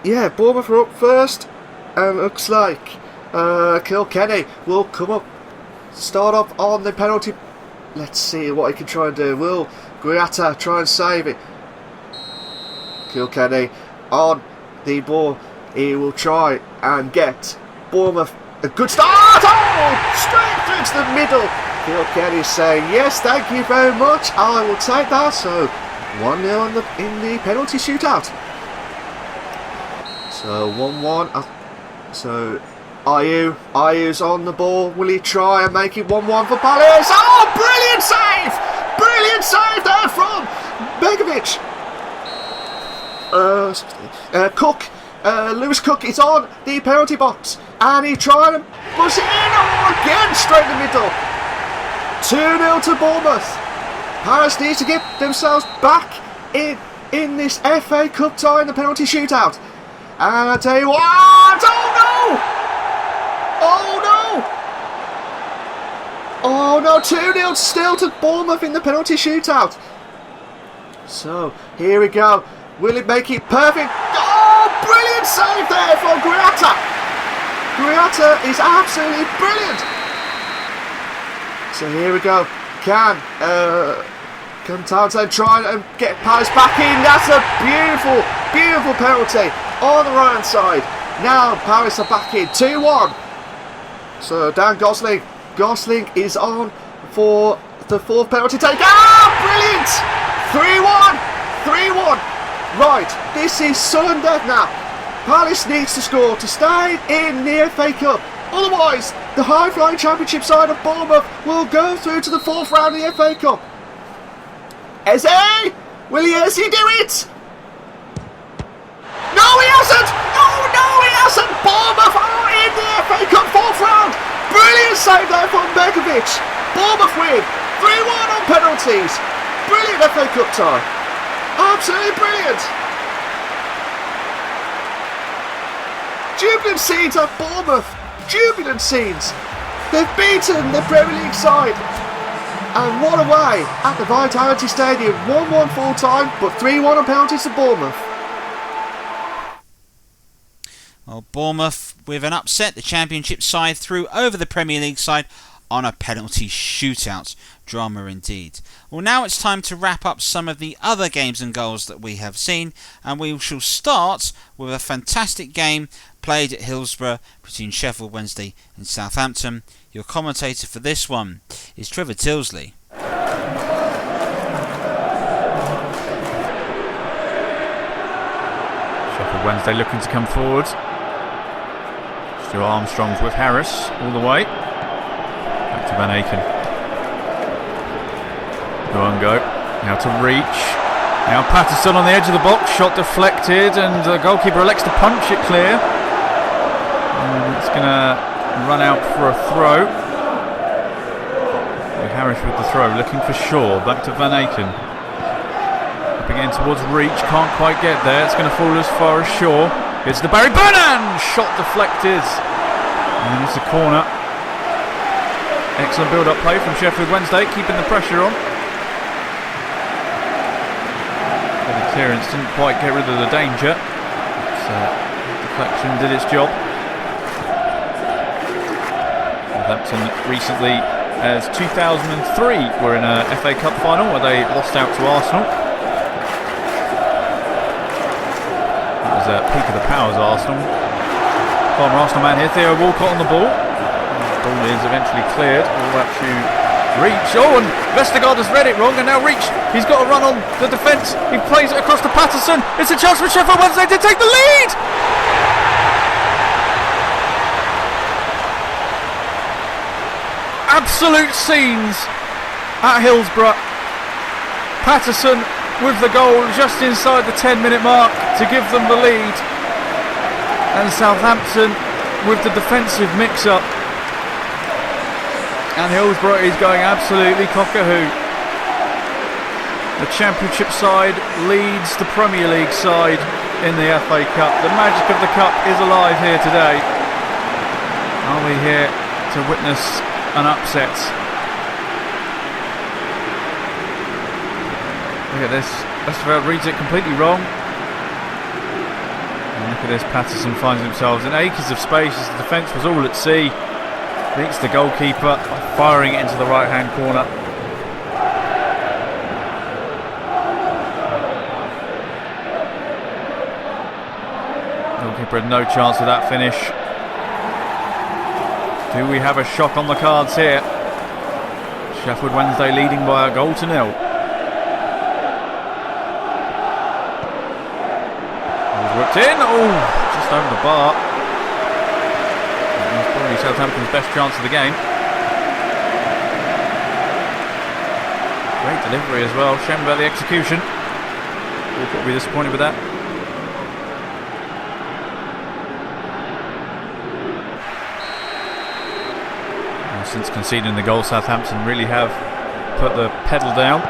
yeah, Bournemouth are up first. And looks like Kilkenny will come up, start off on the penalty. Let's see what he can try and do. Will Guiata try and save it? Kilkenny on the ball. He will try and get Bournemouth a good start. Oh, straight through to the middle. Kilkenny saying, yes, thank you very much, I will take that. So 1-0 in the penalty shootout. So 1-1. So Ayew's on the ball. Will he try and make it 1-1 for Palace? Oh, brilliant save! Brilliant save there from Begovic. Cook, Lewis Cook is on the penalty box, and he tried and push it in. Oh, again, straight in the middle. 2-0 to Bournemouth. Palace needs to get themselves back in this FA Cup tie in the penalty shootout. And I tell you what, oh no, 2-0 still to Bournemouth in the penalty shootout. So here we go. Will it make it perfect? Oh, brilliant save there for Guiata. Guiata is absolutely brilliant. So here we go. Can Townsend try and get Palace back in? That's a beautiful, beautiful penalty on the right hand side. Now Palace are back in 2-1. So Dan Gosling is on for the fourth penalty take. Brilliant! 3-1. Right, this is sudden death now. Palace needs to score to stay in the FA Cup. Otherwise, the high-flying championship side of Bournemouth will go through to the fourth round of the FA Cup. Eze! Will Eze do it? No, he hasn't! Oh no, he hasn't! Bournemouth are in the FA Cup fourth round. Brilliant save there from Begovic. Bournemouth win 3-1 on penalties. Brilliant FA Cup tie. Absolutely brilliant. Jubilant scenes at Bournemouth. Jubilant scenes. They've beaten the Premier League side. And what a way at the Vitality Stadium. 1-1 full time, but 3-1 on penalties to Bournemouth. Well, Bournemouth with an upset. The Championship side threw over the Premier League side on a penalty shootout. Drama indeed. Well, now it's time to wrap up some of the other games and goals that we have seen, and we shall start with a fantastic game played at Hillsborough between Sheffield Wednesday and Southampton. Your commentator for this one is Trevor Tilsley. Sheffield Wednesday looking to come forward. Stuart Armstrong's with Harris all the way. Back to Van Aken. Go. Now to reach. Now Patterson on the edge of the box. Shot deflected, and the goalkeeper elects to punch it clear. And it's going to run out for a throw. Harris with the throw, looking for Shaw. Back to Van Aken. Up again towards reach. Can't quite get there. It's going to fall as far as Shaw. It's the Barry Burnham. Shot deflected. And it's a corner. Excellent build-up play from Sheffield Wednesday, keeping the pressure on. But the clearance didn't quite get rid of the danger. Deflection did its job. Southampton recently, as 2003, were in a FA Cup final where they lost out to Arsenal. That was a peak of the powers, Arsenal. Former Arsenal man here, Theo Walcott on the ball. The ball is eventually cleared. All that to Reach. Oh, and Vestergaard has read it wrong, and now Reach, he's got to run on the defence. He plays it across to Patterson. It's a chance for Sheffield Wednesday to take the lead. Absolute scenes at Hillsborough. Patterson with the goal just inside the 10-minute mark to give them the lead, and Southampton with the defensive mix-up, and Hillsborough is going absolutely cock-a-hoo. The Championship side leads the Premier League side in the FA Cup. The magic of the Cup is alive here today. Are we here to witness an upset? Look at this. Westerveld reads it completely wrong. And look at this. Patterson finds himself in acres of space as the defence was all at sea. Beats the goalkeeper, firing it into the right-hand corner. Goalkeeper had no chance of that finish. Do we have a shock on the cards here? Sheffield Wednesday leading by a goal to nil. Whipped in, oh, just over the bar. That was probably Southampton's best chance of the game. Great delivery as well, shame about the execution. Walcott will be disappointed with that. And since conceding the goal, Southampton really have put the pedal down.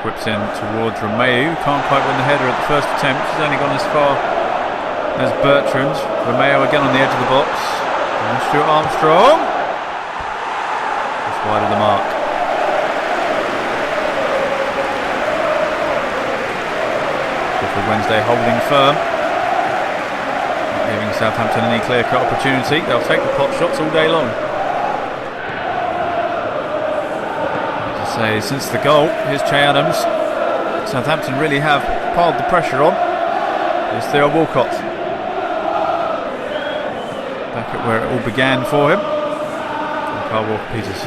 Whips in towards Romeo, can't quite win the header at the first attempt. He's only gone as far as Bertrand. Romeo again on the edge of the box. And Stuart Armstrong. Just wide of the mark. Sheffield Wednesday holding firm, not giving Southampton any clear-cut opportunity. They'll take the pot shots all day long. Say, since the goal, here's Che Adams. Southampton really have piled the pressure on. Here's Theo Walcott. Back at where it all began for him. And Carl Walker-Peters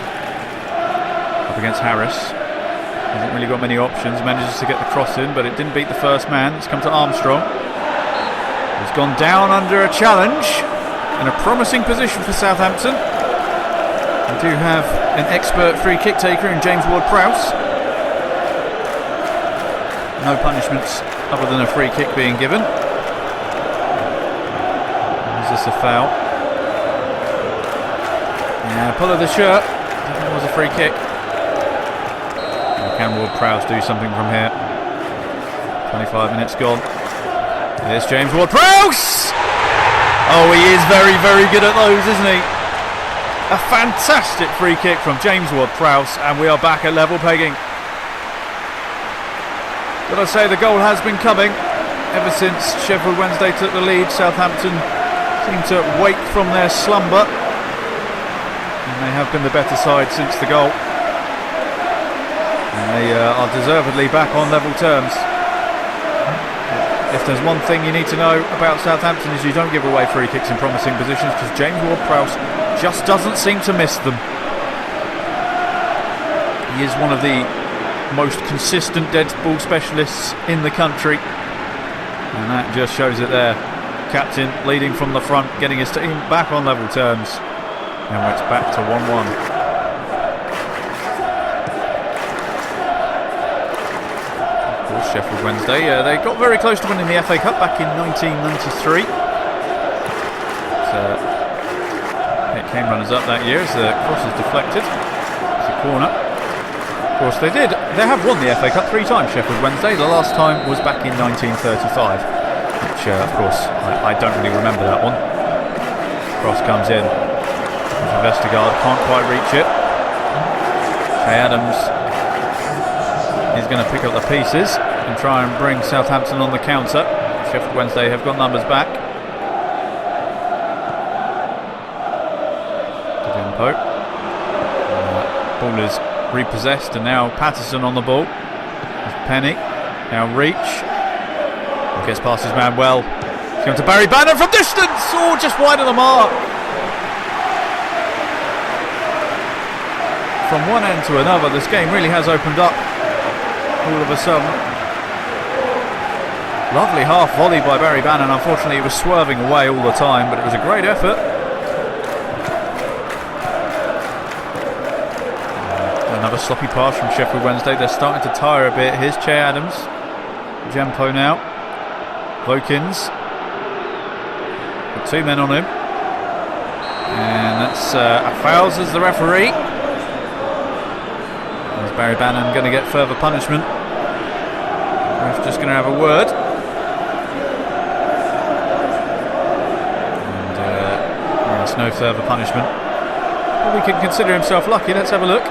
up against Harris. Hasn't really got many options. Manages to get the cross in, but it didn't beat the first man. It's come to Armstrong. He's gone down under a challenge. In a promising position for Southampton. We do have an expert free kick taker in James Ward-Prowse. No punishments other than a free kick being given. Is this a foul? Yeah, pull of the shirt. I think it was a free kick. Can Ward-Prowse do something from here? 25 minutes gone. Here's James Ward-Prowse! Oh, he is very, very good at those, isn't he? A fantastic free kick from James Ward-Prowse, and we are back at level pegging. Gotta say, the goal has been coming ever since Sheffield Wednesday took the lead. Southampton seem to wake from their slumber, and they have been the better side since the goal, and they are deservedly back on level terms. If there's one thing you need to know about Southampton, is you don't give away free kicks in promising positions, because James Ward-Prowse just doesn't seem to miss them. He is one of the most consistent dead ball specialists in the country, and that just shows it there. Captain leading from the front, getting his team back on level terms. Now it's back to 1-1. Of course, Sheffield Wednesday, they got very close to winning the FA Cup back in 1993. It came runners up that year as the cross is deflected. It's a corner. Of course, they have won the FA Cup 3 times, Sheffield Wednesday. The last time was back in 1935, which of course I don't really remember that one. Cross comes in. Vestergaard can't quite reach it. Che Adams is going to pick up the pieces and try and bring Southampton on the counter. Sheffield Wednesday have got numbers back. Ball is repossessed, and now Patterson on the ball. There's Penny. Now Reach. He gets past his man well. He's going to Barry Bannon from distance. Oh, just wide of the mark. From one end to another, this game really has opened up all of a sudden. Lovely half volley by Barry Bannon. Unfortunately, he was swerving away all the time, but it was a great effort. Another sloppy pass from Sheffield Wednesday. They're starting to tire a bit. Here's Che Adams. Jampo now. Vokins. Got two men on him. And that's a foul, as the referee. Is Barry Bannon going to get further punishment? Ref's just going to have a word. And there's no further punishment. Well, we can consider himself lucky. Let's have a look.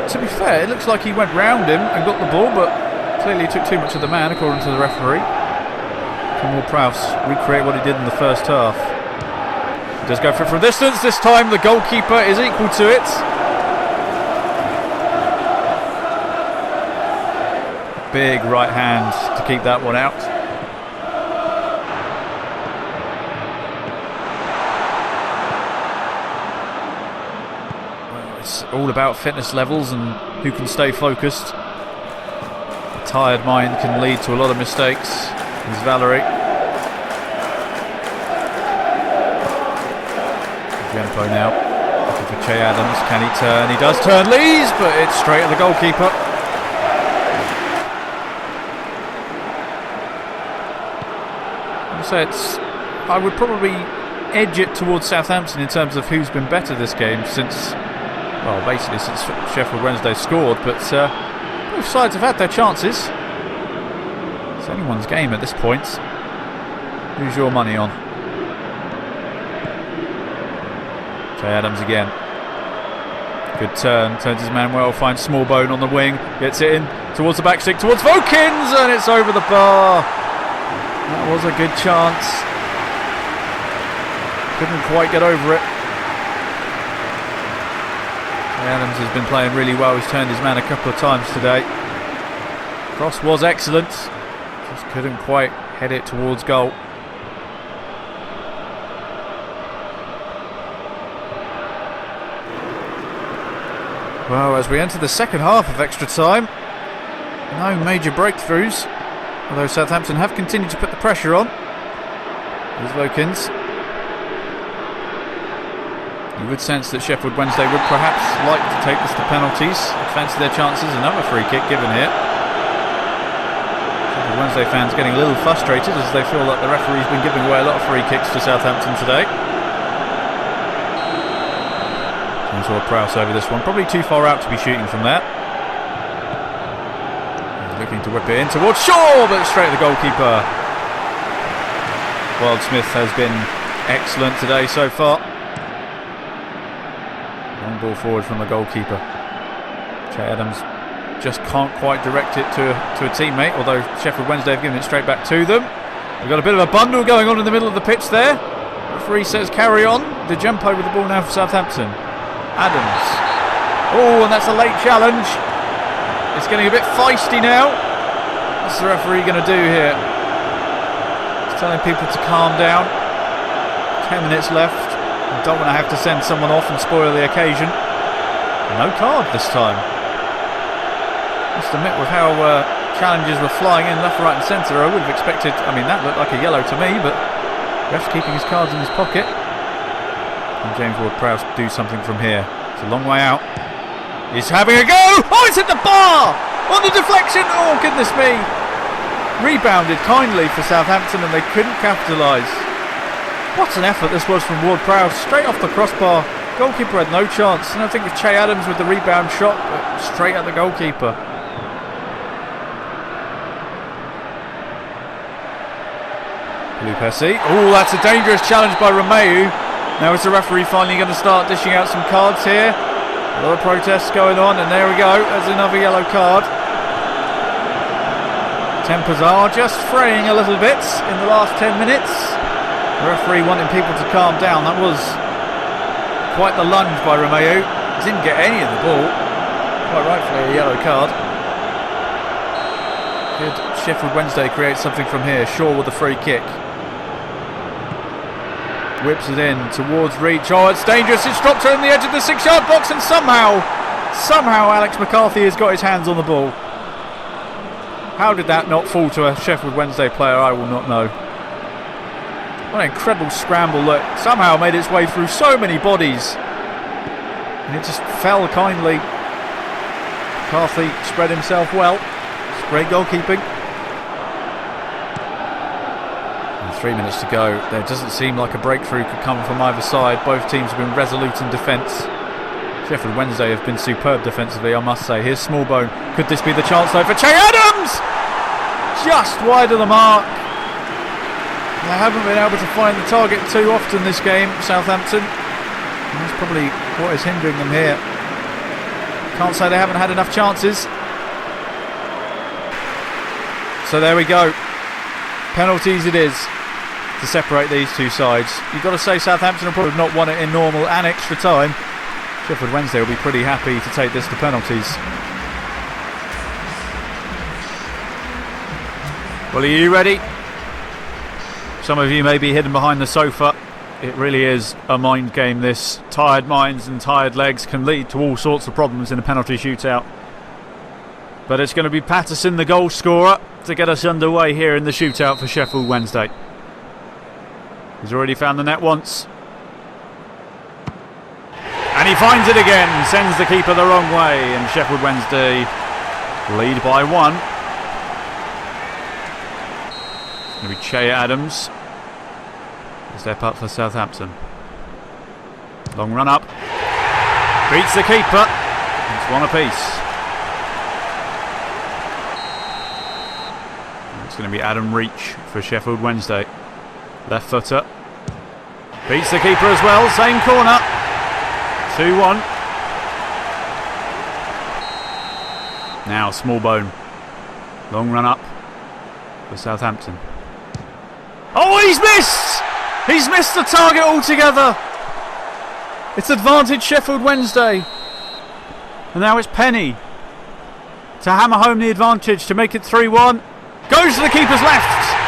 To be fair, it looks like he went round him and got the ball, but clearly he took too much of the man, according to the referee. Can Ward-Prowse recreate what he did in the first half? He does go for it from distance. This time the goalkeeper is equal to it. Big right hand to keep that one out. All about fitness levels and who can stay focused. A tired mind can lead to a lot of mistakes. There's Valerie. Jampo now looking for Che Adams. Can he turn? He does turn. Lees, but it's straight at the goalkeeper. So I would probably edge it towards Southampton in terms of who's been better this game since. Well, basically since Sheffield Wednesday scored, but both sides have had their chances. It's anyone's game at this point. Who's your money on? Che Adams again. Good turn, turns his man well, finds Smallbone on the wing, gets it in towards the back stick, towards Vokins, and it's over the bar. That was a good chance. Couldn't quite get over it. Adams has been playing really well. He's turned his man a couple of times today. Cross was excellent. Just couldn't quite head it towards goal. Well, as we enter the second half of extra time, no major breakthroughs. Although Southampton have continued to put the pressure on. Here's Vokins. You would sense that Sheffield Wednesday would perhaps like to take this to penalties. Fancy their chances. Another free kick given here. Sheffield Wednesday fans getting a little frustrated as they feel like the referee's been giving away a lot of free kicks to Southampton today. James Ward-Prowse over this one. Probably too far out to be shooting from there. He's looking to whip it in towards Shaw, but straight at the goalkeeper. Wildsmith has been excellent today so far. Long ball forward from the goalkeeper. Che Adams just can't quite direct it to a teammate, although Sheffield Wednesday have given it straight back to them. We've got a bit of a bundle going on in the middle of the pitch there. Referee says carry on. De Jampo with the ball now for Southampton. Adams. Oh, and that's a late challenge. It's getting a bit feisty now. What's the referee going to do here? He's telling people to calm down. 10 minutes left. Don't want to have to send someone off and spoil the occasion. No card this time. Must admit, with how challenges were flying in left, right and centre, I would have expected, I mean that looked like a yellow to me, but ref's keeping his cards in his pocket. And James Ward-Prowse do something from here. It's a long way out. He's having a go! Oh, it's hit the bar! On the deflection! Oh, goodness me! Rebounded kindly for Southampton and they couldn't capitalise. What an effort this was from Ward-Prowse, straight off the crossbar. Goalkeeper had no chance, and I think with Che Adams with the rebound shot, but straight at the goalkeeper. Lupesi. Oh, that's a dangerous challenge by Romeu. Now is the referee finally going to start dishing out some cards here? A lot of protests going on, and there we go. There's another yellow card. Tempers are just fraying a little bit in the last 10 minutes. The referee wanting people to calm down. That was quite the lunge by Romeo. Didn't get any of the ball. Quite rightfully a yellow card. Could Sheffield Wednesday create something from here? Shaw with a free kick. Whips it in towards Reach. Oh, it's dangerous. It's dropped on the edge of the 6-yard box, and somehow Alex McCarthy has got his hands on the ball. How did that not fall to a Sheffield Wednesday player? I will not know. What an incredible scramble that somehow made its way through so many bodies. And it just fell kindly. McCarthy spread himself well. It's great goalkeeping. And 3 minutes to go. There doesn't seem like a breakthrough could come from either side. Both teams have been resolute in defence. Sheffield Wednesday have been superb defensively, I must say. Here's Smallbone. Could this be the chance though for Che Adams? Just wide of the mark. They haven't been able to find the target too often this game, Southampton. And that's probably what is hindering them here. Can't say they haven't had enough chances. So there we go. Penalties it is to separate these two sides. You've got to say Southampton have probably not won it in normal and extra time. Sheffield Wednesday will be pretty happy to take this to penalties. Well, are you ready? Some of you may be hidden behind the sofa. It really is a mind game, this. Tired minds and tired legs can lead to all sorts of problems in a penalty shootout. But it's going to be Patterson, the goal scorer, to get us underway here in the shootout for Sheffield Wednesday. He's already found the net once. And he finds it again, sends the keeper the wrong way, and Sheffield Wednesday lead by 1. It's going to be Che Adams. Step up for Southampton. Long run up. Beats the keeper. It's 1 apiece. It's going to be Adam Reach for Sheffield Wednesday. Left footer. Beats the keeper as well. Same corner. 2-1. Now Smallbone. Long run up for Southampton. Oh, he's missed! He's missed the target altogether. It's advantage Sheffield Wednesday. And now it's Penny to hammer home the advantage to make it 3-1. Goes to the keeper's left.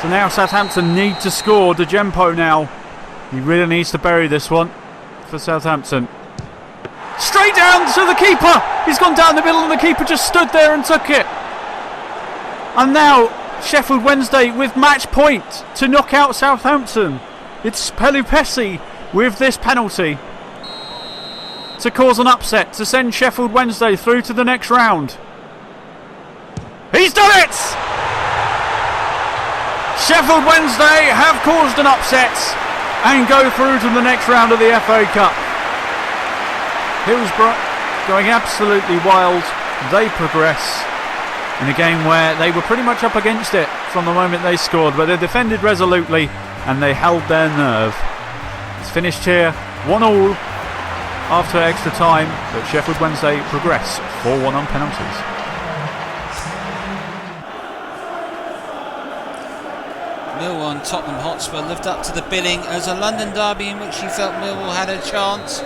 So now Southampton need to score. DeGempo now. He really needs to bury this one for Southampton. Straight down to the keeper. He's gone down the middle and the keeper just stood there and took it. And now Sheffield Wednesday with match point to knock out Southampton. It's Pelupessy with this penalty to cause an upset to send Sheffield Wednesday through to the next round. He's done it! Sheffield Wednesday have caused an upset and go through to the next round of the FA Cup. Hillsborough going absolutely wild. They progress in a game where they were pretty much up against it from the moment they scored, but they defended resolutely and they held their nerve. It's finished here 1-1 after extra time, but Sheffield Wednesday progress 4-1 on penalties. Millwall and Tottenham Hotspur lived up to the billing as a London derby in which you felt Millwall had a chance,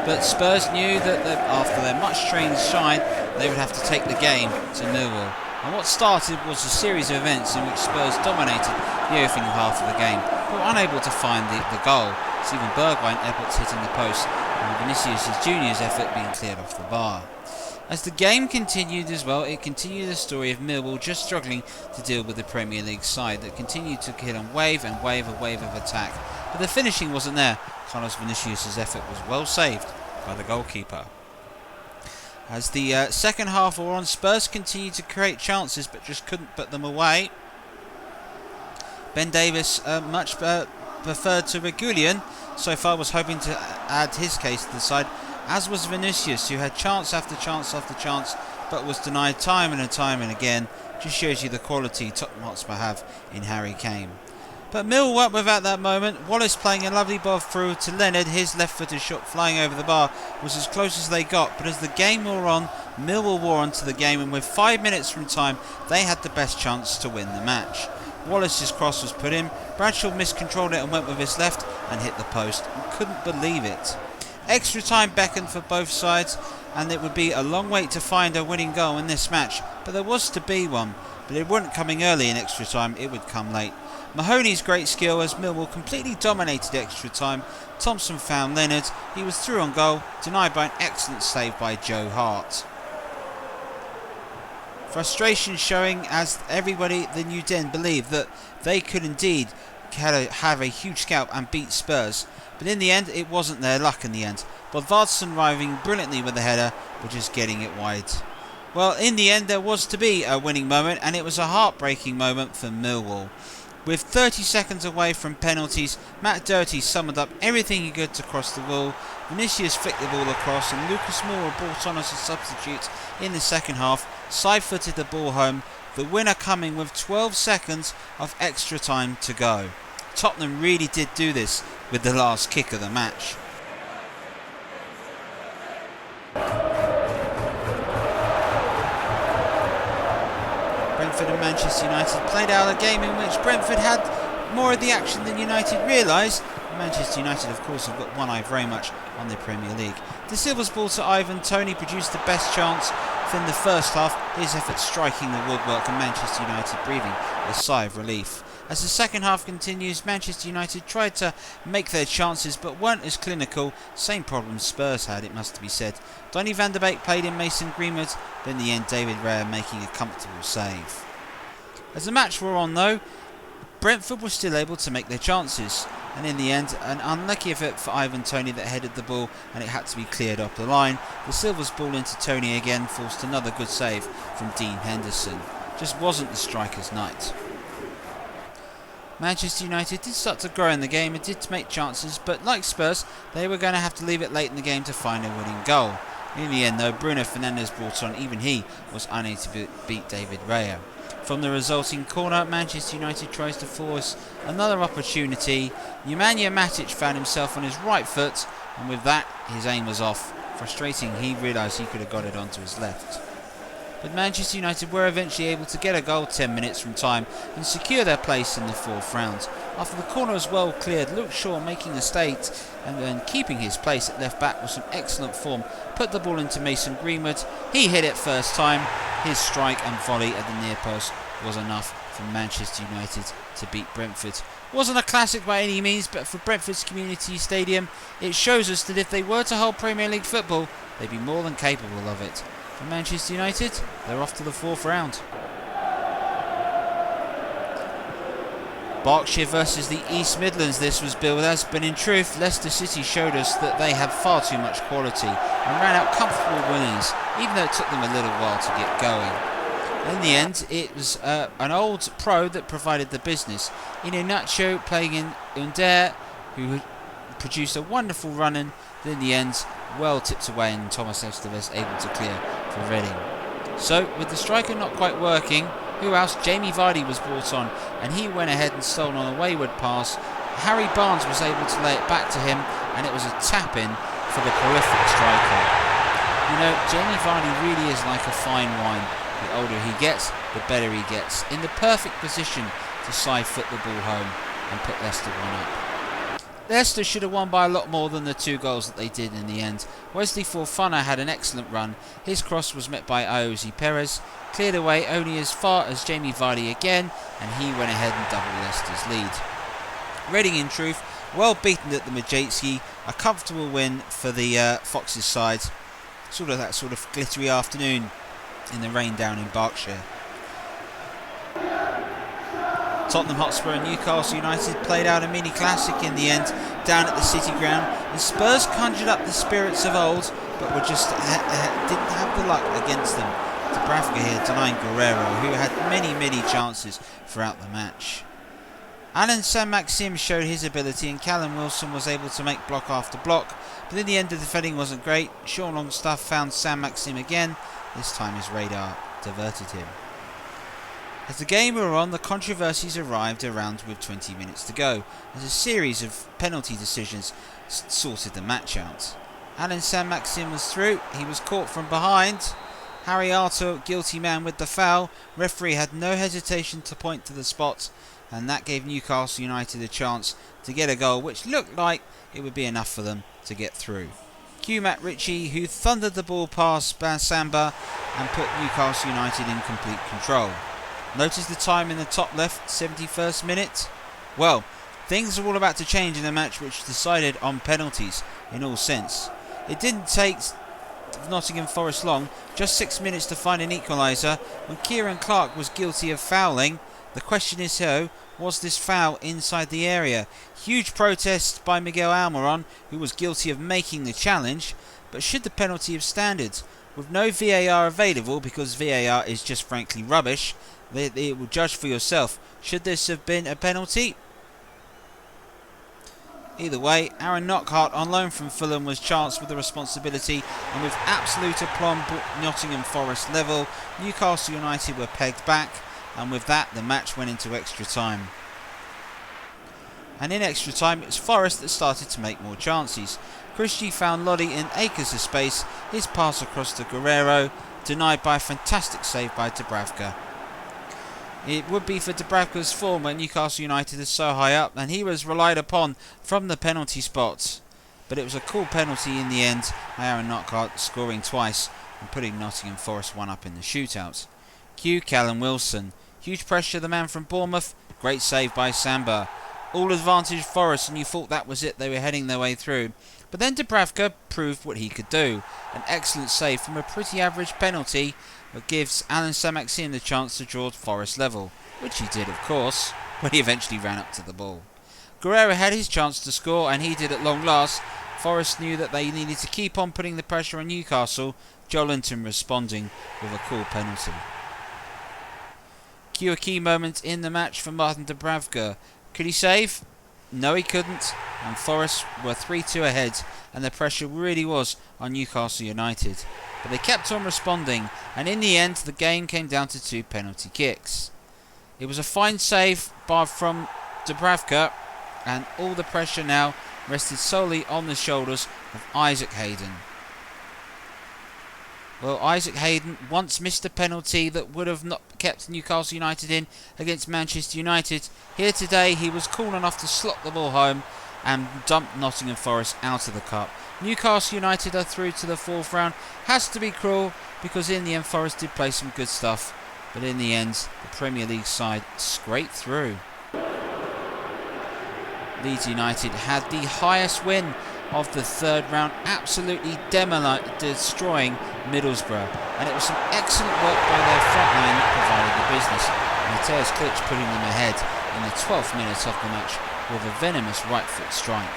but Spurs knew that after their much trained side they would have to take the game to Millwall. And what started was a series of events in which Spurs dominated the opening half of the game, but were unable to find the goal. Stephen Bergwijn Edwards hitting the post and Vinicius Junior's effort being cleared off the bar. As the game continued as well, it continued the story of Millwall just struggling to deal with the Premier League side that continued to hit on wave of attack. But the finishing wasn't there. Carlos Vinicius' effort was well saved by the goalkeeper. As the second half wore on, Spurs continued to create chances but just couldn't put them away. Ben Davis much preferred to Regulian so far, was hoping to add his case to the side, as was Vinicius, who had chance after chance after chance but was denied time and time and again. Just shows you the quality Tottenham Hotspur have in Harry Kane. But Mill weren't without that moment. Wallace playing a lovely ball through to Leonard. His left-footed shot flying over the bar was as close as they got. But as the game wore on, Millwall wore onto the game, and with 5 minutes from time, they had the best chance to win the match. Wallace's cross was put in. Bradshaw miscontrolled it and went with his left and hit the post. And couldn't believe it. Extra time beckoned for both sides, and it would be a long wait to find a winning goal in this match. But there was to be one. But it wasn't coming early in extra time, it would come late. Mahoney's great skill as Millwall completely dominated extra time. Thompson found Leonard. He was through on goal, denied by an excellent save by Joe Hart. Frustration showing as everybody at the New Den believed that they could indeed have a huge scalp and beat Spurs. But in the end, it wasn't their luck in the end. Bodvarsson arriving brilliantly with the header, but just getting it wide. Well, in the end, there was to be a winning moment, and it was a heartbreaking moment for Millwall. With 30 seconds away from penalties, Matt Doherty summoned up everything he could to cross the wall. Vinicius flicked the ball across, and Lucas Moura brought on as a substitute in the second half, side-footed the ball home, the winner coming with 12 seconds of extra time to go. Tottenham really did do this with the last kick of the match. Brentford and Manchester United played out a game in which Brentford had more of the action than United realised. Manchester United, of course, have got one eye very much on the Premier League. De Silva's ball to Ivan Toney produced the best chance in the first half, his effort striking the woodwork and Manchester United breathing a sigh of relief. As the second half continues, Manchester United tried to make their chances but weren't as clinical. Same problem Spurs had, it must be said. Donny van der Beek played in Mason Greenwood, but in the end David Raya making a comfortable save. As the match wore on though, Brentford were still able to make their chances, and in the end an unlucky effort for Ivan Toney that headed the ball and it had to be cleared up the line. De Silva's ball into Toney again forced another good save from Dean Henderson. Just wasn't the striker's night. Manchester United did start to grow in the game and did make chances, but like Spurs, they were going to have to leave it late in the game to find a winning goal. In the end though, Bruno Fernandes brought on, even he was unable to beat David Raya. From the resulting corner, Manchester United tries to force another opportunity. Nemanja Matic found himself on his right foot, and with that his aim was off. Frustrating, he realised he could have got it onto his left. But Manchester United were eventually able to get a goal 10 minutes from time and secure their place in the fourth round. After the corner was well cleared, Luke Shaw making a state and then keeping his place at left back with some excellent form, put the ball into Mason Greenwood. He hit it first time. His strike and volley at the near post was enough for Manchester United to beat Brentford. Wasn't a classic by any means, but for Brentford's community stadium, it shows us that if they were to hold Premier League football, they'd be more than capable of it. For Manchester United, they're off to the fourth round. Berkshire versus the East Midlands this was billed as, but in truth Leicester City showed us that they have far too much quality and ran out comfortable winners, even though it took them a little while to get going. In the end, it was an old pro that provided the business. Iheanacho playing in Under, who produced a wonderful run-in, but in the end, well tipped away and Thomas Esteves able to clear for Reading. So, with the striker not quite working, who else? Jamie Vardy was brought on, and he went ahead and stole on a wayward pass. Harry Barnes was able to lay it back to him, and it was a tap-in for the prolific striker. You know, Jamie Vardy really is like a fine wine. The older he gets, the better he gets. In the perfect position to side-foot the ball home and put Leicester one up. Leicester should have won by a lot more than the 2 goals that they did in the end. Wesley Fofana had an excellent run. His cross was met by Ayoze Perez, cleared away only as far as Jamie Vardy again, and he went ahead and doubled Leicester's lead. Reading, in truth, well beaten at the Majetski, a comfortable win for the Foxes side. That sort of glittery afternoon in the rain down in Berkshire. Tottenham Hotspur and Newcastle United played out a mini classic in the end down at the City Ground, and Spurs conjured up the spirits of old but were just didn't have the luck against them. Dubravka here denying Guerrero, who had many chances throughout the match. Alan Saint-Maxime showed his ability and Callum Wilson was able to make block after block, but in the end the defending wasn't great. Sean Longstaff found Saint-Maxime again. This time his radar diverted him. As the game wore on, the controversies arrived around with 20 minutes to go, as a series of penalty decisions sorted the match out. Alan Saint-Maximin was through, he was caught from behind. Harry Arter, guilty man with the foul. Referee had no hesitation to point to the spot, and that gave Newcastle United a chance to get a goal, which looked like it would be enough for them to get through. Matt Ritchie, who thundered the ball past Samba and put Newcastle United in complete control. Notice the time in the top left, 71st minute. Well, things are all about to change in a match which decided on penalties in all sense. It didn't take Nottingham Forest long, just 6 minutes to find an equaliser when Kieran Clark was guilty of fouling. The question is, was this foul inside the area? Huge protest by Miguel Almiron, who was guilty of making the challenge, but should the penalty have standards? With no VAR available, because VAR is just frankly rubbish, it will judge for yourself. Should this have been a penalty? Either way, Aaron Knockhart on loan from Fulham was charged with the responsibility, and with absolute aplomb Nottingham Forest level, Newcastle United were pegged back, and with that the match went into extra time. And in extra time it was Forest that started to make more chances. Christie found Lodi in acres of space, his pass across to Guerrero, denied by a fantastic save by Dubravka. It would be for Dubravka's form when Newcastle United is so high up, and he was relied upon from the penalty spot. But it was a cool penalty in the end, Aaron Knockhart scoring twice and putting Nottingham Forest one up in the shootout. Callum Wilson, huge pressure, the man from Bournemouth, great save by Samba. All advantage Forest, and you thought that was it, they were heading their way through. But then Dubravka proved what he could do. An excellent save from a pretty average penalty that gives Alan Saint-Maximin the chance to draw Forest level, which he did of course, when he eventually ran up to the ball. Guerrero had his chance to score, and he did at long last. Forest knew that they needed to keep on putting the pressure on Newcastle, Joelinton responding with a cool penalty. A key moment in the match for Martin Dubravka. Could he save? No, he couldn't, and Forest were 3-2 ahead, and the pressure really was on Newcastle United. But they kept on responding, and in the end the game came down to 2 penalty kicks. It was a fine save from Dubravka, and all the pressure now rested solely on the shoulders of Isaac Hayden. Well, Isaac Hayden once missed a penalty that would have not kept Newcastle United in against Manchester United. Here today he was cool enough to slot the ball home and dump Nottingham Forest out of the cup. Newcastle United are through to the 4th round. Has to be cruel, because in the end Forest did play some good stuff, but in the end the Premier League side scraped through. Leeds United had the highest win of the 3rd round, absolutely destroying Middlesbrough, and it was some excellent work by their front line that provided the business. Mateusz Klich putting them ahead in the 12th minute of the match with a venomous right foot strike.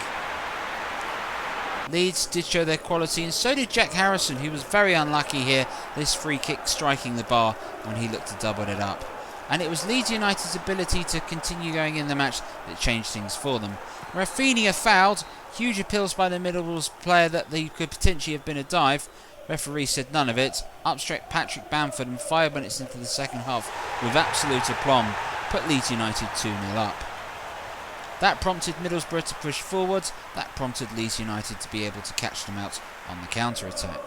Leeds did show their quality, and so did Jack Harrison, who was very unlucky here, this free kick striking the bar when he looked to double it up. And it was Leeds United's ability to continue going in the match that changed things for them. Rafinha fouled, huge appeals by the Middlesbrough player that there could potentially have been a dive. Referee said none of it. Up struck Patrick Bamford, and 5 minutes into the second half with absolute aplomb put Leeds United 2-0 up. That prompted Middlesbrough to push forward. That prompted Leeds United to be able to catch them out on the counter-attack.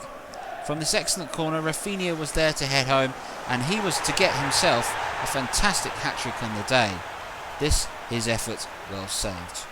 From this excellent corner, Rafinha was there to head home, and he was to get himself a fantastic hat-trick on the day. This, his effort, well saved.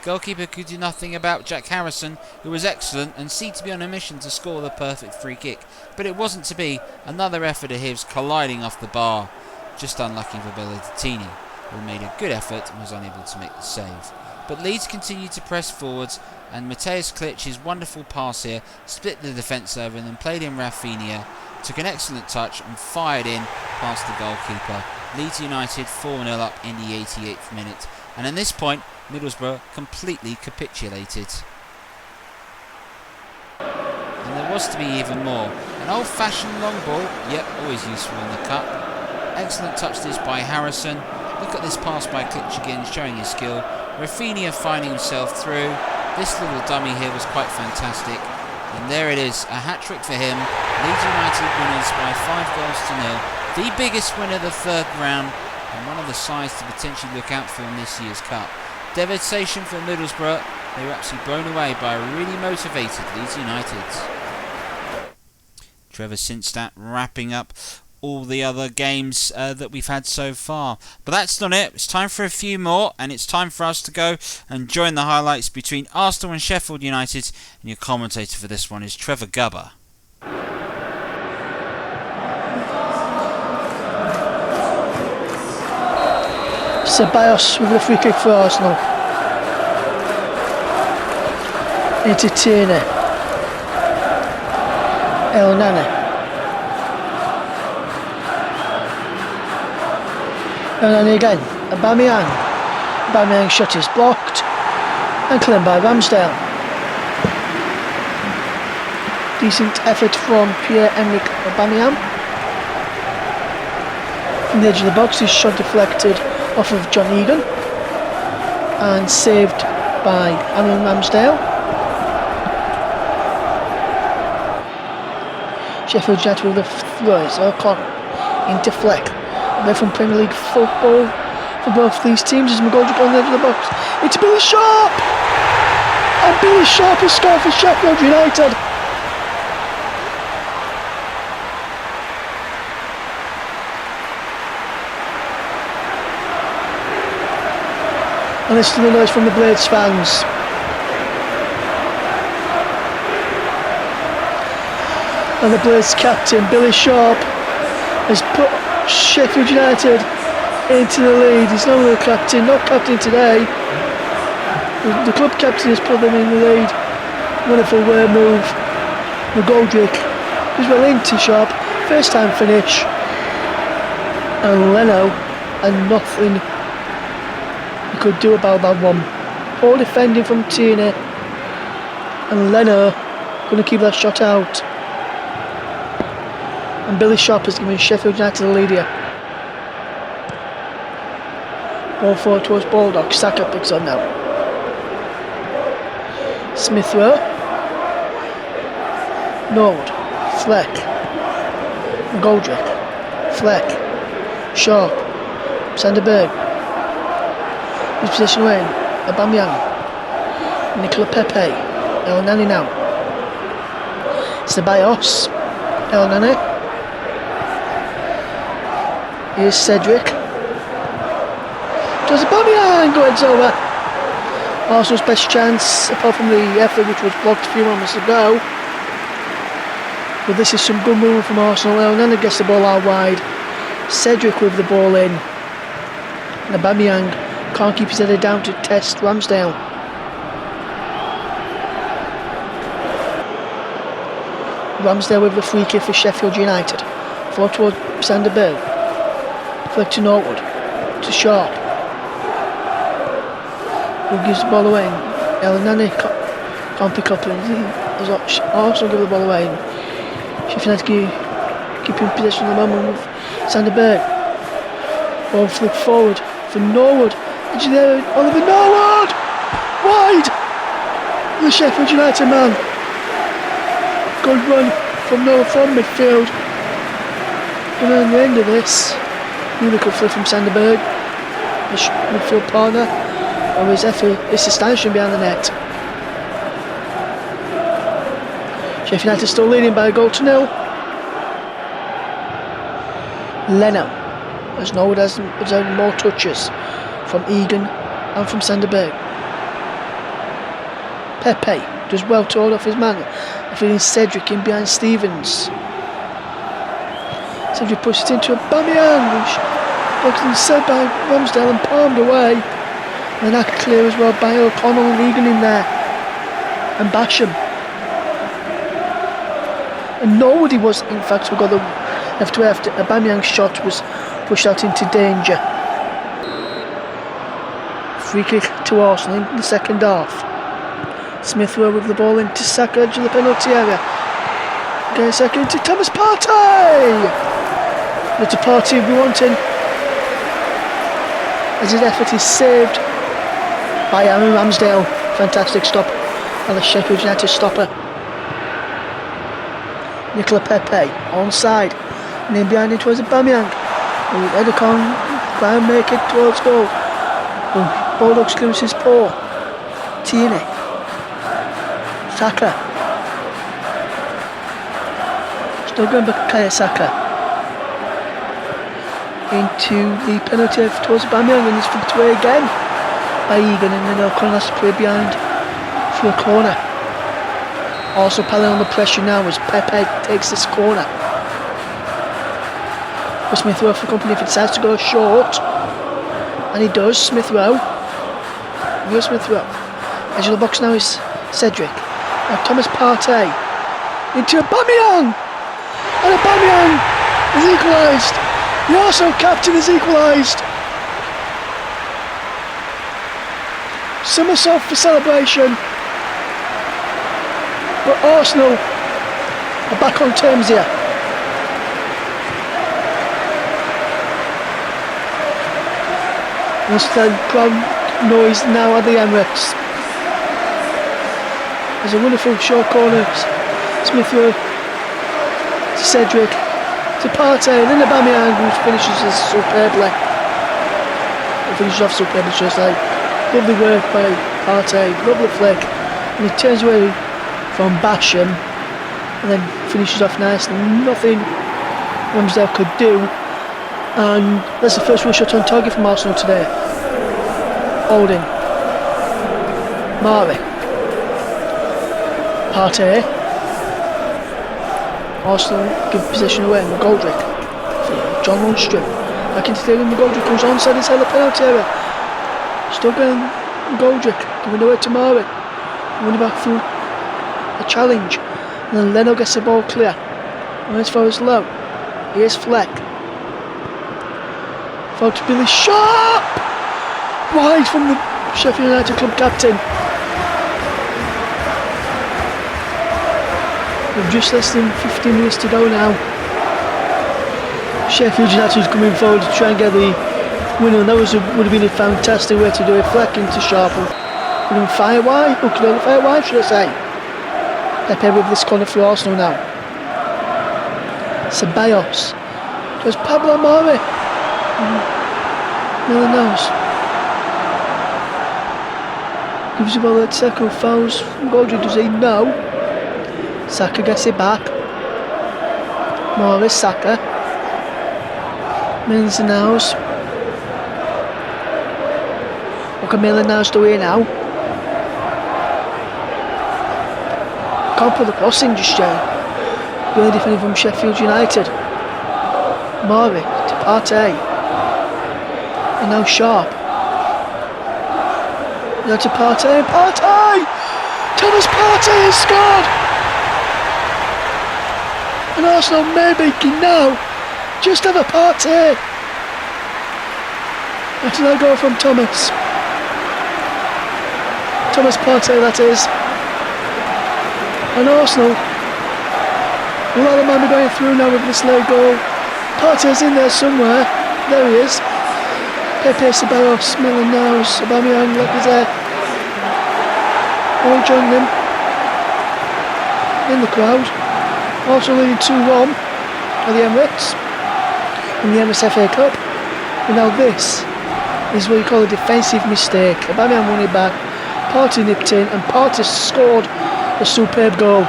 Goalkeeper could do nothing about Jack Harrison, who was excellent and seemed to be on a mission to score the perfect free kick, but it wasn't to be. Another effort of his colliding off the bar. Just unlucky for Bellatini, who made a good effort and was unable to make the save. But Leeds continued to press forwards, and Mateusz Klich's wonderful pass here split the defence over and then played in Rafinha, took an excellent touch and fired in past the goalkeeper. Leeds United 4-0 up in the 88th minute, and at this point Middlesbrough completely capitulated. And there was to be even more. An old-fashioned long ball, yep, always useful in the cup. Excellent touch this by Harrison. Look at this pass by Klich again, showing his skill. Rafinha finding himself through. This little dummy here was quite fantastic. And there it is, a hat-trick for him. Leeds United winners by 5 goals to 0. The biggest win of the third round, and one of the sides to potentially look out for in this year's Cup. Devastation for Middlesbrough. They were absolutely blown away by a really motivated Leeds United. Trevor Sinstadt wrapping up all the other games that we've had so far. But that's not it. It's time for a few more, and it's time for us to go and join the highlights between Arsenal and Sheffield United. And your commentator for this one is Trevor Gubber. Ceballos with the free kick for Arsenal. Into Tierney. El Nana. El Nana again. Aubameyang. Aubameyang's shot is blocked and claimed by Ramsdale. Decent effort from Pierre-Emerick Aubameyang. From the edge of the box, his shot deflected off of John Egan and saved by Aaron Ramsdale. Sheffield United with the throws O'Connor into Fleck. Away from Premier League football for both these teams as McGoldrick on the edge of the box. It's Billy Sharp! And Billy Sharp has scored for Sheffield United. And listen to the noise from the Blades fans. And the Blades captain, Billy Sharp, has put Sheffield United into the lead. He's no real captain, not captain today. The club captain has put them in the lead. Wonderful wear move. McGoldrick is well into Sharp. First time finish. And Leno, and nothing he could do about that one. Poor defending from Tierney. And Leno going to keep that shot out. And Billy Sharp has given Sheffield United the lead here. Ball forward towards Baldock. Saka picks on now. Smith Rowe. Norwood. Fleck. McGoldrick. Fleck. Sharp. Sanderberg. His position away. Aubameyang. Nicola Pepe. El Nani now. Ceballos. El Nani. Here's Cedric. Does Aubameyang go heads over? Arsenal's best chance, apart from the effort which was blocked a few moments ago. But this is some good movement from Arsenal. El Nana gets the ball out wide. Cedric with the ball in. And Aubameyang can't keep his head down to test Ramsdale. Ramsdale with the free kick for Sheffield United. Forward towards Sanderberg. Flick to Norwood. To Sharp. Who gives the ball away. El Nani can't pick up. Arsenal give the ball away. Sheffield United keep in possession at the moment with Sanderberg. Ball flick forward for Norwood. Oliver Norwood! Wide! The Sheffield United man. Good run from Norwood from midfield. And at the end of this, unical flick from Sanderberg, the midfield partner, and his effort is astonishing behind the net. Sheffield United still leading by a goal to 0. Leno, as Norwood has more touches from Egan and from Sanderberg. Pepe does well to hold off his man, feeding Cedric in behind Stevens. Cedric pushes it into Aubameyang, which was set by Ramsdale and palmed away. And that clear as well by O'Connell and Egan in there. And Basham. And nobody was, in fact, we got the left to left. Aubameyang's shot was pushed out into danger. Free kick to Arsenal in the second half. Smith Rowe with the ball into Saka, edge of the penalty area. Again, second to Thomas Partey. But the Partey we wanting, as his effort is saved by Aaron Ramsdale. Fantastic stop by the Sheffield United stopper. Nicola Pepe onside, and in behind it was Aubameyang. Edicon try and make it towards goal. Bulldogs clearance is poor. Tierney, Saka, still going back. Kaya Saka into the penalty area towards Aubameyang, and he's flicked away again by Egan, and then O'Connor has to play behind for a corner. Also piling on the pressure now as Pepe takes this corner. But Smith Rowe for company if it decides to go short, and he does. Smith Rowe. Where's Smith Rowe? Edge of the box now is Cedric. Now Thomas Partey into Aubameyang, and Aubameyang is equalised. The Arsenal captain is equalised. Somersault for celebration. But Arsenal are back on terms here. There's the crowd noise now at the Emirates. There's a wonderful short corner. Smith Rowe to Cedric to Partey, and then Aubameyang, who finishes this superbly. He finishes off superbly, just like lovely work by Partey, lovely flick, and he turns away from Basham and then finishes off nicely. Nothing Ramsdale could do, and that's the first real shot on target from Arsenal today. Holding Mari, Partey. Arsenal give possession away. McGoldrick for John Lundstrom. Back into the area. McGoldrick comes onside inside the penalty area. Still going McGoldrick, giving away to Mari. Running back through a challenge, and then Leno gets the ball clear. And as far as low, here's Fleck. Foul to Billy Sharp! Wide from the Sheffield United club captain. With just less than 15 minutes to go now. Sheffield United is coming forward to try and get the winner, and that would have been a fantastic way to do it. Fleck into Sharp. Could have fire wide, or could have fire wide, should I say. Pepe with this corner for Arsenal now. Ceballos. There's Pablo Mari. Miller knows. Gives the ball at Saka, fouls. Godric, does he? No. Saka gets it back. Morris, Saka. Milner's in the house. What can Milner now do here now? Can't put the crossing just yet. Really defending from Sheffield United. Mari to Partey. And now Sharp. Now to Partey. Partey! Thomas Partey has scored! And Arsenal maybe can now just have a Partey. After that goal from Thomas. Thomas Partey, that is. And Arsenal will let the man be going through now with this late goal. Partey's in there somewhere. There he is. Pepe, Ceballos, Miller now, Aubameyang, Lacazette. All joining him in the crowd. Arsenal leading 2-1 at the Emirates in the Emirates FA Cup. And now this is what you call a defensive mistake. Aubameyang won it back. Partey nipped in, and Partey scored a superb goal.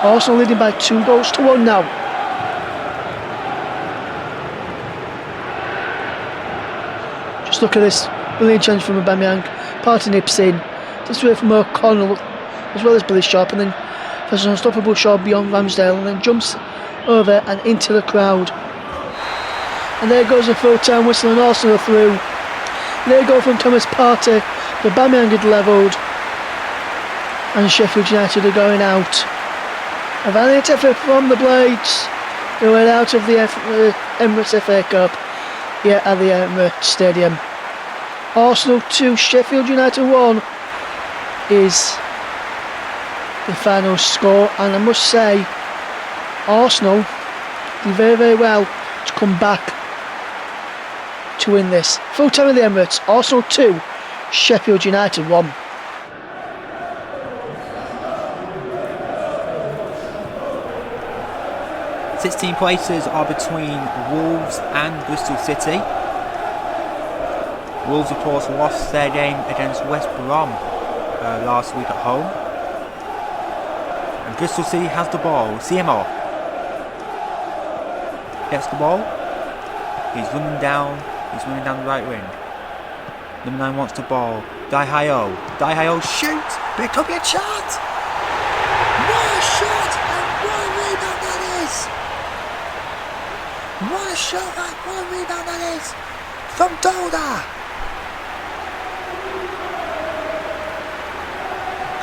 Arsenal leading by 2-1 now. Just look at this brilliant chance from Aubameyang. Partey nips in, this way from O'Connell as well as Billy Sharp, and then there's an unstoppable shot beyond Ramsdale, and then jumps over and into the crowd. And there goes the full time whistle, and Arsenal through. There you go from Thomas Partey. The Aubameyang had levelled, and Sheffield United are going out. A valiant effort from the Blades, who went out of the Emirates FA Cup here at the Emirates Stadium. Arsenal 2, Sheffield United 1 is the final score, and I must say Arsenal did very, very well to come back to win this. Full time of the Emirates, Arsenal 2, Sheffield United 1. 16 places are between Wolves and Bristol City. Wolves, of course, lost their game against West Brom last week at home. And Bristol City has the ball. CMO gets the ball. He's running down the right wing. Number 9 wants the ball. Daihayo shoots, but it could be a shot. What a shot, and what a rebound that is. What a shot, and what a rebound that is from Doda.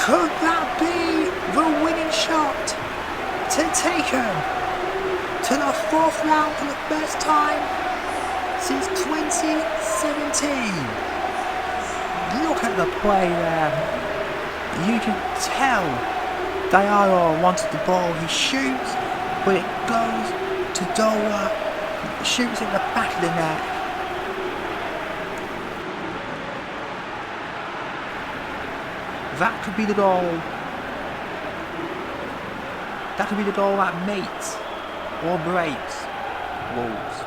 Could that be the winning shot to take him to the 4th round for the first time since 2017? Look at the play there. You can tell Diallo wanted the ball. He shoots, but it goes to Dola. Shoots at the back of the net. That could be the goal. That could be the goal that mates or breaks Wolves.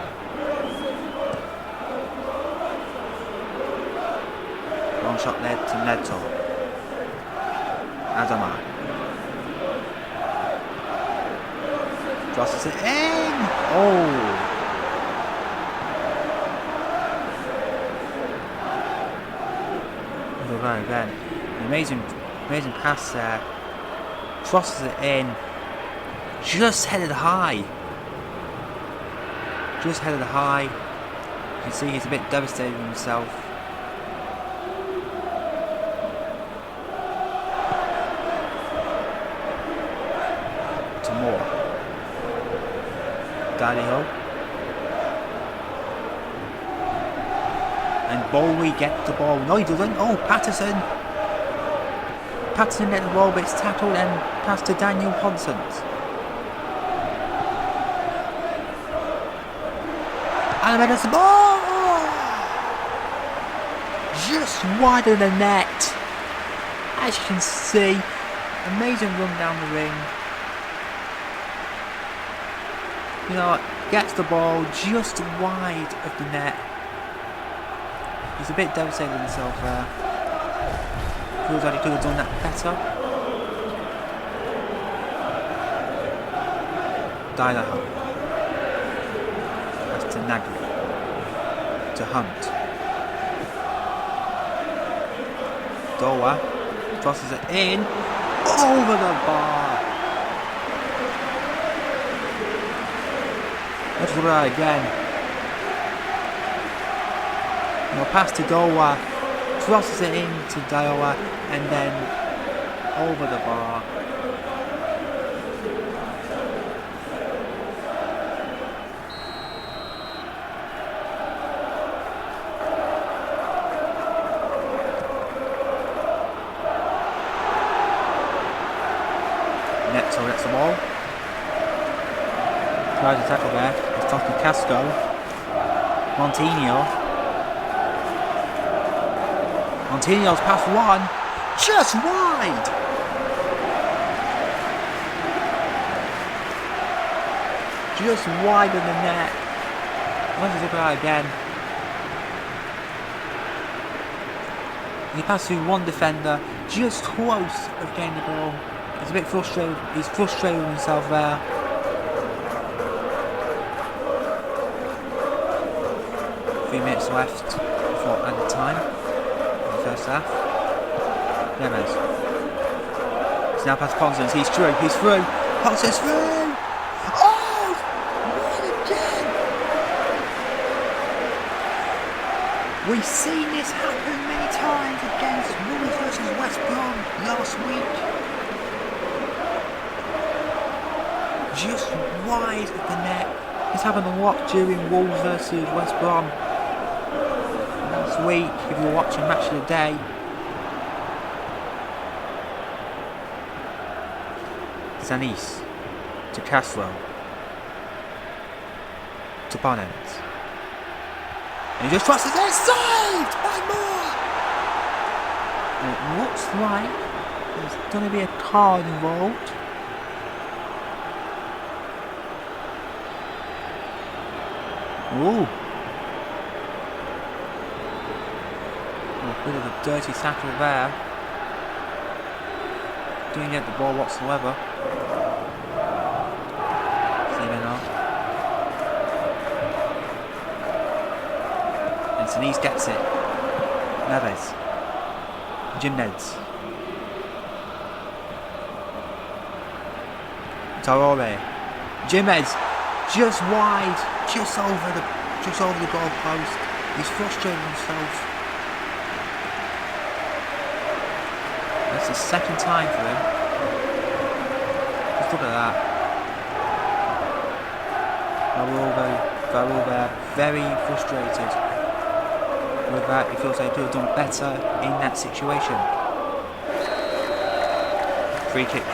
One shot led to Neto. Adama. Crosses it in! Oh! Again. Amazing pass there. Crosses it in. Just headed high. You can see he's a bit devastated with himself. Daniel. And Bowie gets the ball. No, he doesn't. Oh, Patterson. Patterson gets the ball, but it's tackled and passed to Daniel Hodson. And it's the ball! Just wide of the net. As you can see, amazing run down the ring. You know, gets the ball just wide of the net. He's a bit devastated with himself there. Feels like he could have done that better. Diallo. That's to Nagri. To Hunt. Doa crosses it in. Over the bar. Let's do that again. Now pass to Dowa, crosses it in to Diowa, and then over the bar. Neto gets the ball. Tries to tackle there. It's Toki Casco. Montigno's past one. Just wide. Just wide of the net. Let's look at that again. He passed through one defender. Just close of getting the ball. He's a bit frustrated. He's frustrated with himself there. Minutes left before added time in the first half. Neves. It's now past Ponson's. He's through. Ponson's through. Oh! What again? We've seen this happen many times against Wolves versus West Brom last week. Just wide of the net. This happened a lot during Wolves versus West Brom. Week, if you're watching Match of the Day. Zanis to Castro to Bonnet, and he just crosses it, saved by Moore. And it looks like there's going to be a card involved. Ooh. Oh, a bit of a dirty tackle there. Didn't get the ball whatsoever. And Sinise gets it. Neves. Jimenez. Traore. Jimenez. Just wide. Just over the goal post. He's frustrating himself. That's the second time for him. Just look at that. Raul very frustrated with that. He feels they could have done better in that situation. Free kick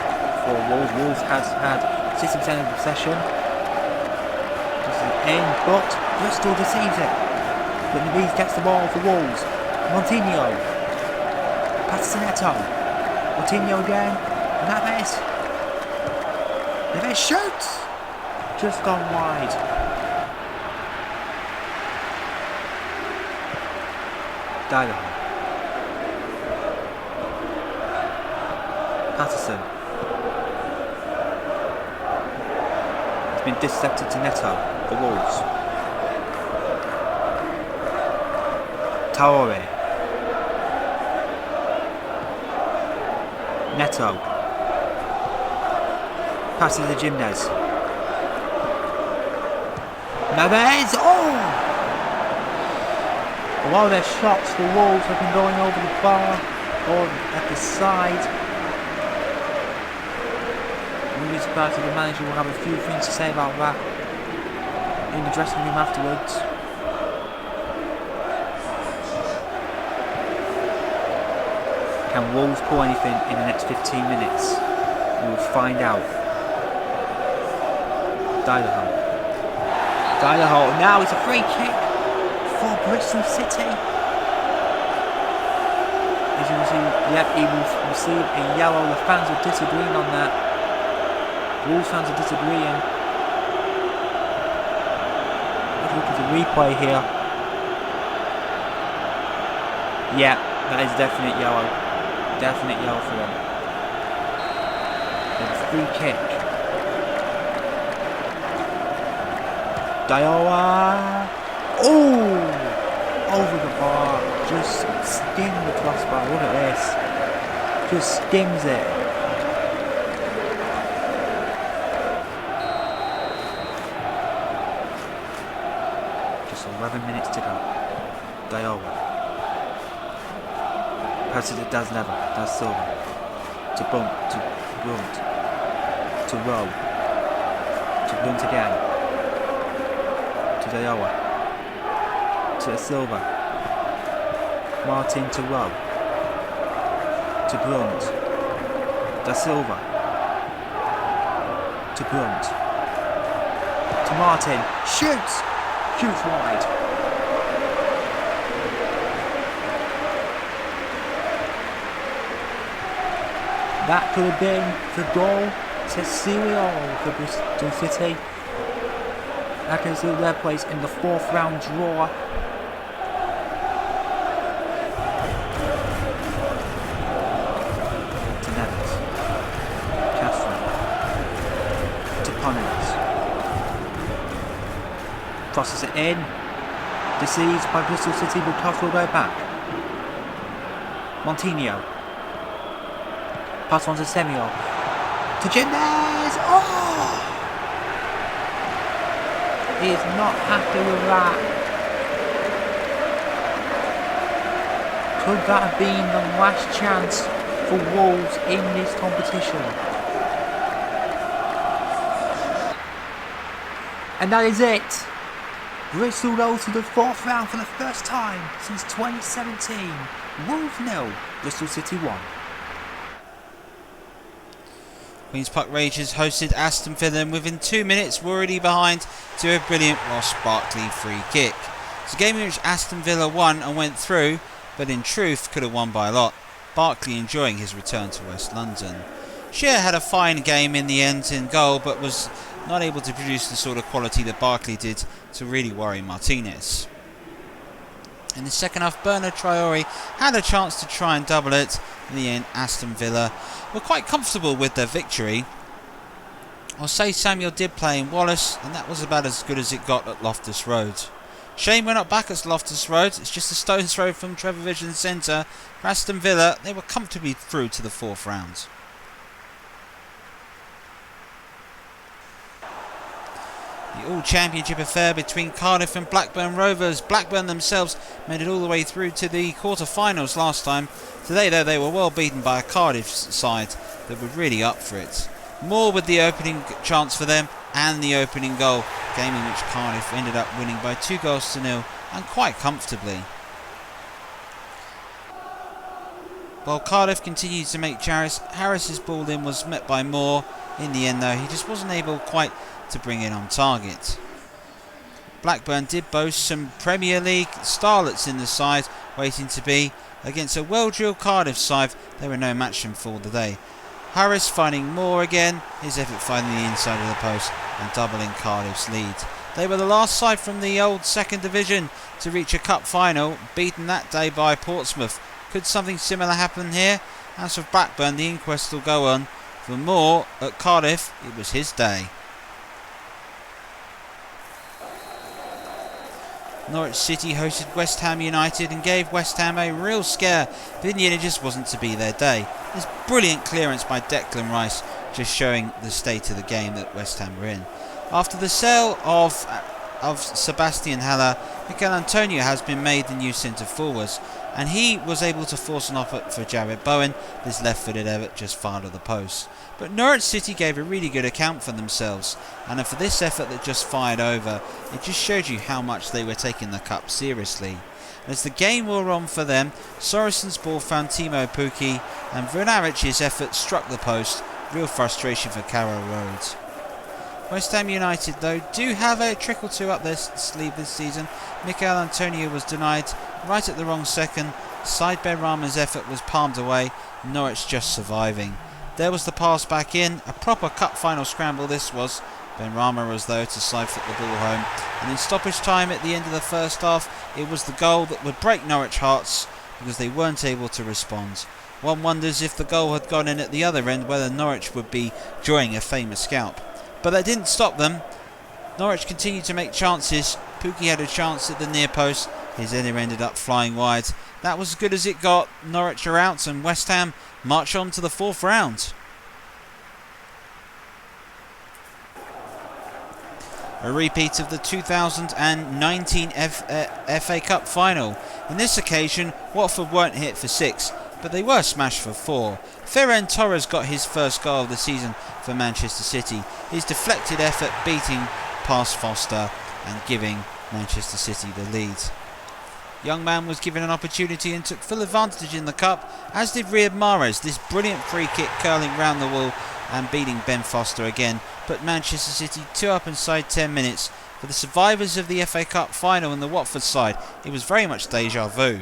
for Wolves. Wolves has had 60% of possession. This is in, but Bristol deceives it. But Nabiz gets the ball for Wolves. Montinho. Passes to Neto. Montinho again. Neves. Neves shoots. Just gone wide. Diagonal. Patterson. It's been intercepted to Neto, the Wolves. Traore. Neto. Passes to Jimenez. Neves! Oh! A lot of their shots for Wolves have been going over the bar or at the side. I'm really surprised that the manager will have a few things to say about that in the dressing room afterwards. Can Wolves pull anything in the next 15 minutes? We will find out. Diagonal. Now it's a free kick for Bristol City. As you can see, yep, he will receive a yellow. The fans are disagreeing on that. Wolves fans are disagreeing. Let's look at the replay here. Yeah, that is definite yellow. Definite yellow for them. Then free kick. Dioa. Oh! Over the bar. Just sting the crossbar. Look at this. Just stings it. Just 11 minutes to go. Dioa. Passes it to Des Lynam. Des Silva. To Brunt. To Rowe. To Brunt again. Dioa to Silva, Martin to Rowe, to Brunt, Da Silva, to Brunt, to Martin, shoots wide. That could have been the goal to seal it all for Bristol City. That can seal their place in the 4th round draw. To Neves. Castro. To Ponens. Crosses it in. Deceived by Bristol City, but Castro will go back. Montinho. Pass on to Semio. To Jimenez. Oh! He is not happy with that. Could that have been the last chance for Wolves in this competition? And that is it. Bristol go to the 4th round for the first time since 2017. Wolves 0, Bristol City 1. Queen's Park Rangers hosted Aston Villa and within 2 minutes were already behind to a brilliant Ross Barkley free kick. It's a game in which Aston Villa won and went through, but in truth could have won by a lot. Barkley enjoying his return to West London. Shearer had a fine game in the end in goal, but was not able to produce the sort of quality that Barkley did to really worry Martinez. In the second half, Bernard Traore had a chance to try and double it. In the end, Aston Villa were quite comfortable with their victory. I'll say Samuel did play in Wallace, and that was about as good as it got at Loftus Road. Shame we're not back at Loftus Road. It's just a stone's throw from Trevor Vision Centre. For Aston Villa, they were comfortably through to the 4th round. The all-championship affair between Cardiff and Blackburn Rovers. Blackburn themselves made it all the way through to the quarter-finals last time. Today, though, they were well beaten by a Cardiff side that were really up for it. Moore with the opening chance for them and the opening goal, game in which Cardiff ended up winning by 2-0 and quite comfortably. While Cardiff continued to make Harris's ball in was met by Moore. In the end, though, he just wasn't able quite to bring it on target. Blackburn did boast some Premier League starlets in the side, waiting to be against a well-drilled Cardiff side. They were no match for the day. Harris finding Moore again, his effort finding the inside of the post and doubling Cardiff's lead. They were the last side from the old 2nd division to reach a cup final, beaten that day by Portsmouth. Could something similar happen here? As for Blackburn, the inquest will go on. For Moore at Cardiff, it was his day. Norwich City hosted West Ham United and gave West Ham a real scare, but in the end it just wasn't to be their day. This brilliant clearance by Declan Rice just showing the state of the game that West Ham were in. After the sale of Sebastian Haller, Mikel Antonio has been made the new centre forwards, and he was able to force an offer for Jared Bowen. This left-footed effort just fired at the post. But Norwich City gave a really good account for themselves, and for this effort that just fired over, it just showed you how much they were taking the cup seriously. As the game wore on for them, Sorensen's ball found Timo Pukki, and Vranaric's effort struck the post. Real frustration for Carroll Road. West Ham United, though, do have a trick or two up their sleeve this season. Mikel Antonio was denied right at the wrong second. Said Benrahma's effort was palmed away. Norwich just surviving. There was the pass back in. A proper cup final scramble this was. Benrahma was though to side-foot the ball home. And in stoppage time at the end of the first half, it was the goal that would break Norwich hearts because they weren't able to respond. One wonders if the goal had gone in at the other end, whether Norwich would be drawing a famous scalp. But that didn't stop them. Norwich continued to make chances. Pukki had a chance at the near post. His header ended up flying wide. That was as good as it got. Norwich are out and West Ham march on to the 4th round. A repeat of the 2019 FA Cup final. In this occasion, Watford weren't hit for 6, but they were smashed for 4. Ferran Torres got his first goal of the season for Manchester City. His deflected effort beating past Foster and giving Manchester City the lead. Young man was given an opportunity and took full advantage in the cup, as did Riyad Mahrez. This brilliant free kick curling round the wall and beating Ben Foster again, put Manchester City 2 up inside 10 minutes. For the survivors of the FA Cup final and the Watford side, it was very much deja vu.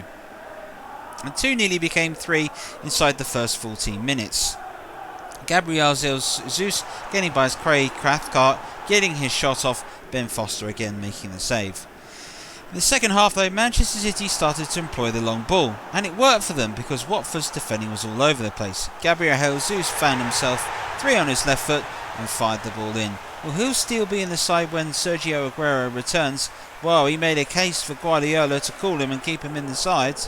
And 2 nearly became 3 inside the first 14 minutes. Gabriel Jesus getting by his Craig Cathcart, getting his shot off, Ben Foster again making the save. In the second half though, Manchester City started to employ the long ball, and it worked for them because Watford's defending was all over the place. Gabriel Jesus found himself 3 on his left foot and fired the ball in. Will he still be in the side when Sergio Aguero returns? Well, he made a case for Guardiola to call him and keep him in the side.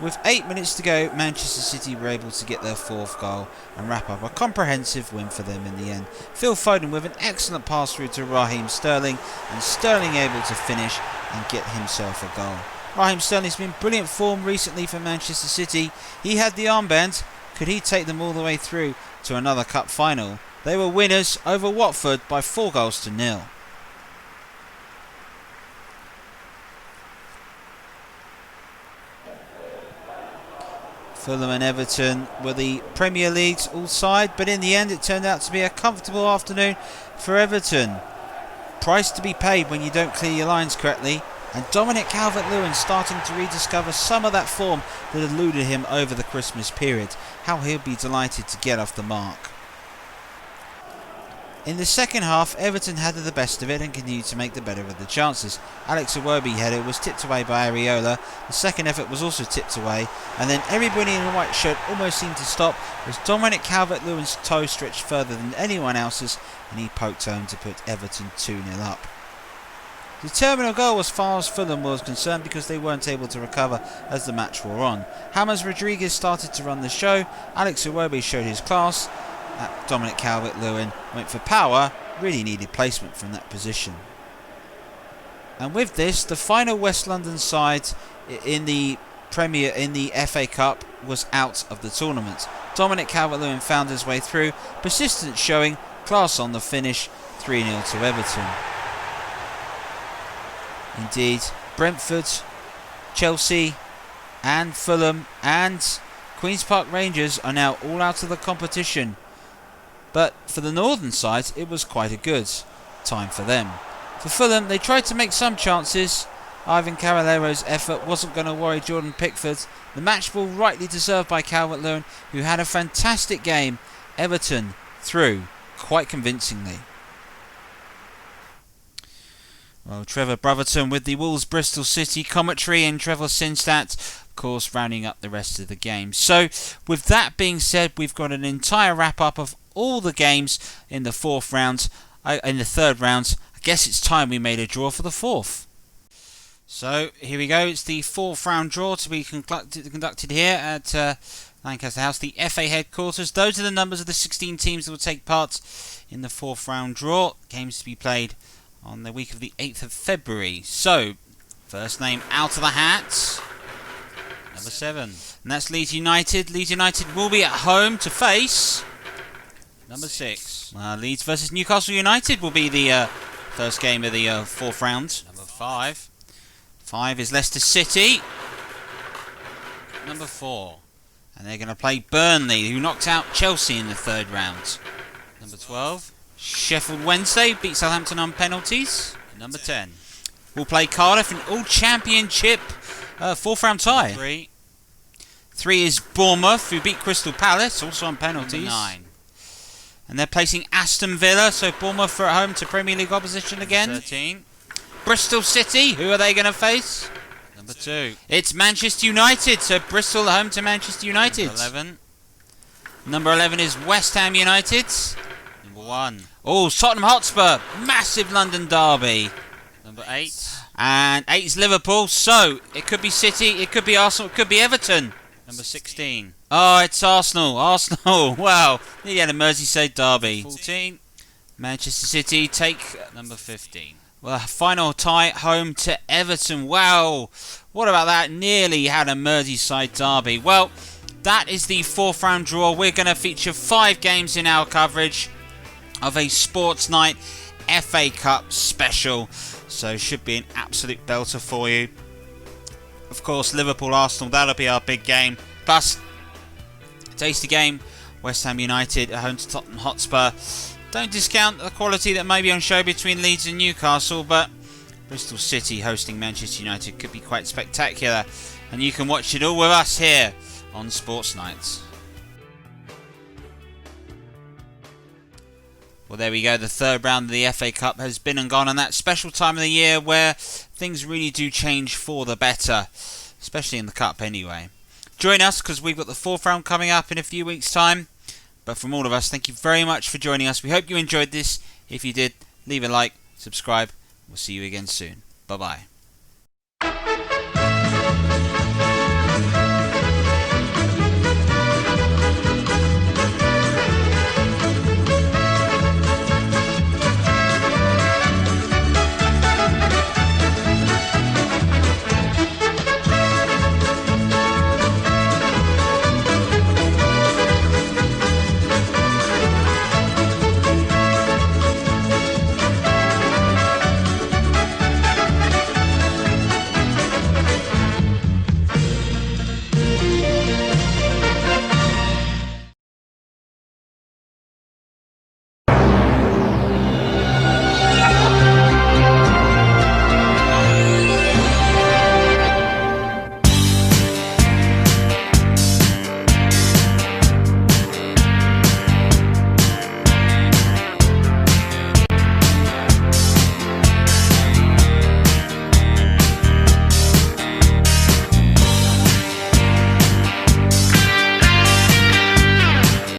With 8 minutes to go, Manchester City were able to get their 4th goal and wrap up a comprehensive win for them in the end. Phil Foden with an excellent pass through to Raheem Sterling, and Sterling able to finish and get himself a goal. Raheem Sterling's been in brilliant form recently for Manchester City. He had the armband. Could he take them all the way through to another cup final? They were winners over Watford by 4-0. Fulham and Everton were the Premier League's all side, but in the end it turned out to be a comfortable afternoon for Everton. Price to be paid when you don't clear your lines correctly, and Dominic Calvert-Lewin starting to rediscover some of that form that eluded him over the Christmas period. How he'll be delighted to get off the mark. In the second half, Everton had the best of it and continued to make the better of the chances. Alex Iwobi's header was tipped away by Areola. The second effort was also tipped away, and then everybody in a white shirt almost seemed to stop as Dominic Calvert-Lewin's toe stretched further than anyone else's, and he poked home to put Everton 2-0 up. The terminal goal was far as Fulham was concerned because they weren't able to recover as the match wore on. James Rodriguez started to run the show. Alex Iwobi showed his class. Dominic Calvert-Lewin went for power, really needed placement from that position. And with this, the final West London side in the FA Cup was out of the tournament. Dominic Calvert-Lewin found his way through, persistence showing, class on the finish, 3-0 to Everton. Indeed, Brentford, Chelsea and Fulham and Queen's Park Rangers are now all out of the competition. But for the northern side, it was quite a good time for them. For Fulham, they tried to make some chances. Ivan Cavallero's effort wasn't going to worry Jordan Pickford. The match ball rightly deserved by Calvert-Lewin, who had a fantastic game. Everton through quite convincingly. Well, Trevor Brotherton with the Wolves Bristol City commentary and Trevor Sinstadt, of course, rounding up the rest of the game. So, with that being said, we've got an entire wrap-up of all the games in the third round. I guess it's time we made a draw for the fourth. So here we go. It's the fourth round draw to be conducted here at Lancaster House, the FA headquarters. Those are the numbers of the 16 teams that will take part in the fourth round draw. Games to be played on the week of the 8th of February. So, first name out of the hat, number 7. And that's Leeds United. Leeds United will be at home to face number 6. Leeds versus Newcastle United will be the first game of the fourth round. Number 5. 5 is Leicester City. Number 4. And they're going to play Burnley, who knocked out Chelsea in the third round. Number 12. Sheffield Wednesday beat Southampton on penalties. Number 10. We'll play Cardiff in all championship fourth round tie. 3 is Bournemouth, who beat Crystal Palace, also on penalties. Number 9. And they're placing Aston Villa, so Bournemouth are at home to Premier League opposition again. 13. Bristol City, who are they going to face? Number 2. It's Manchester United, so Bristol at home to Manchester United. Number 11. Number 11 is West Ham United. Number 1. Oh, Tottenham Hotspur, massive London derby. Number 8. And 8 is Liverpool, so it could be City, it could be Arsenal, it could be Everton. Number 16. Oh, it's Arsenal. Arsenal. Wow. Nearly had a Merseyside derby. 14. Manchester City take number 15. Well, final tie at home to Everton. Wow. What about that? Nearly had a Merseyside derby. Well, that is the fourth round draw. We're going to feature 5 games in our coverage of a Sports Night FA Cup special. So should be an absolute belter for you. Of course, Liverpool-Arsenal, that'll be our big game. Plus, tasty game, West Ham United at home to Tottenham Hotspur. Don't discount the quality that may be on show between Leeds and Newcastle, but Bristol City hosting Manchester United could be quite spectacular. And you can watch it all with us here on Sports Nights. Well, there we go. The third round of the FA Cup has been and gone, and that special time of the year where things really do change for the better, especially in the Cup anyway. Join us because we've got the fourth round coming up in a few weeks' time. But from all of us, thank you very much for joining us. We hope you enjoyed this. If you did, leave a like, subscribe. We'll see you again soon. Bye-bye.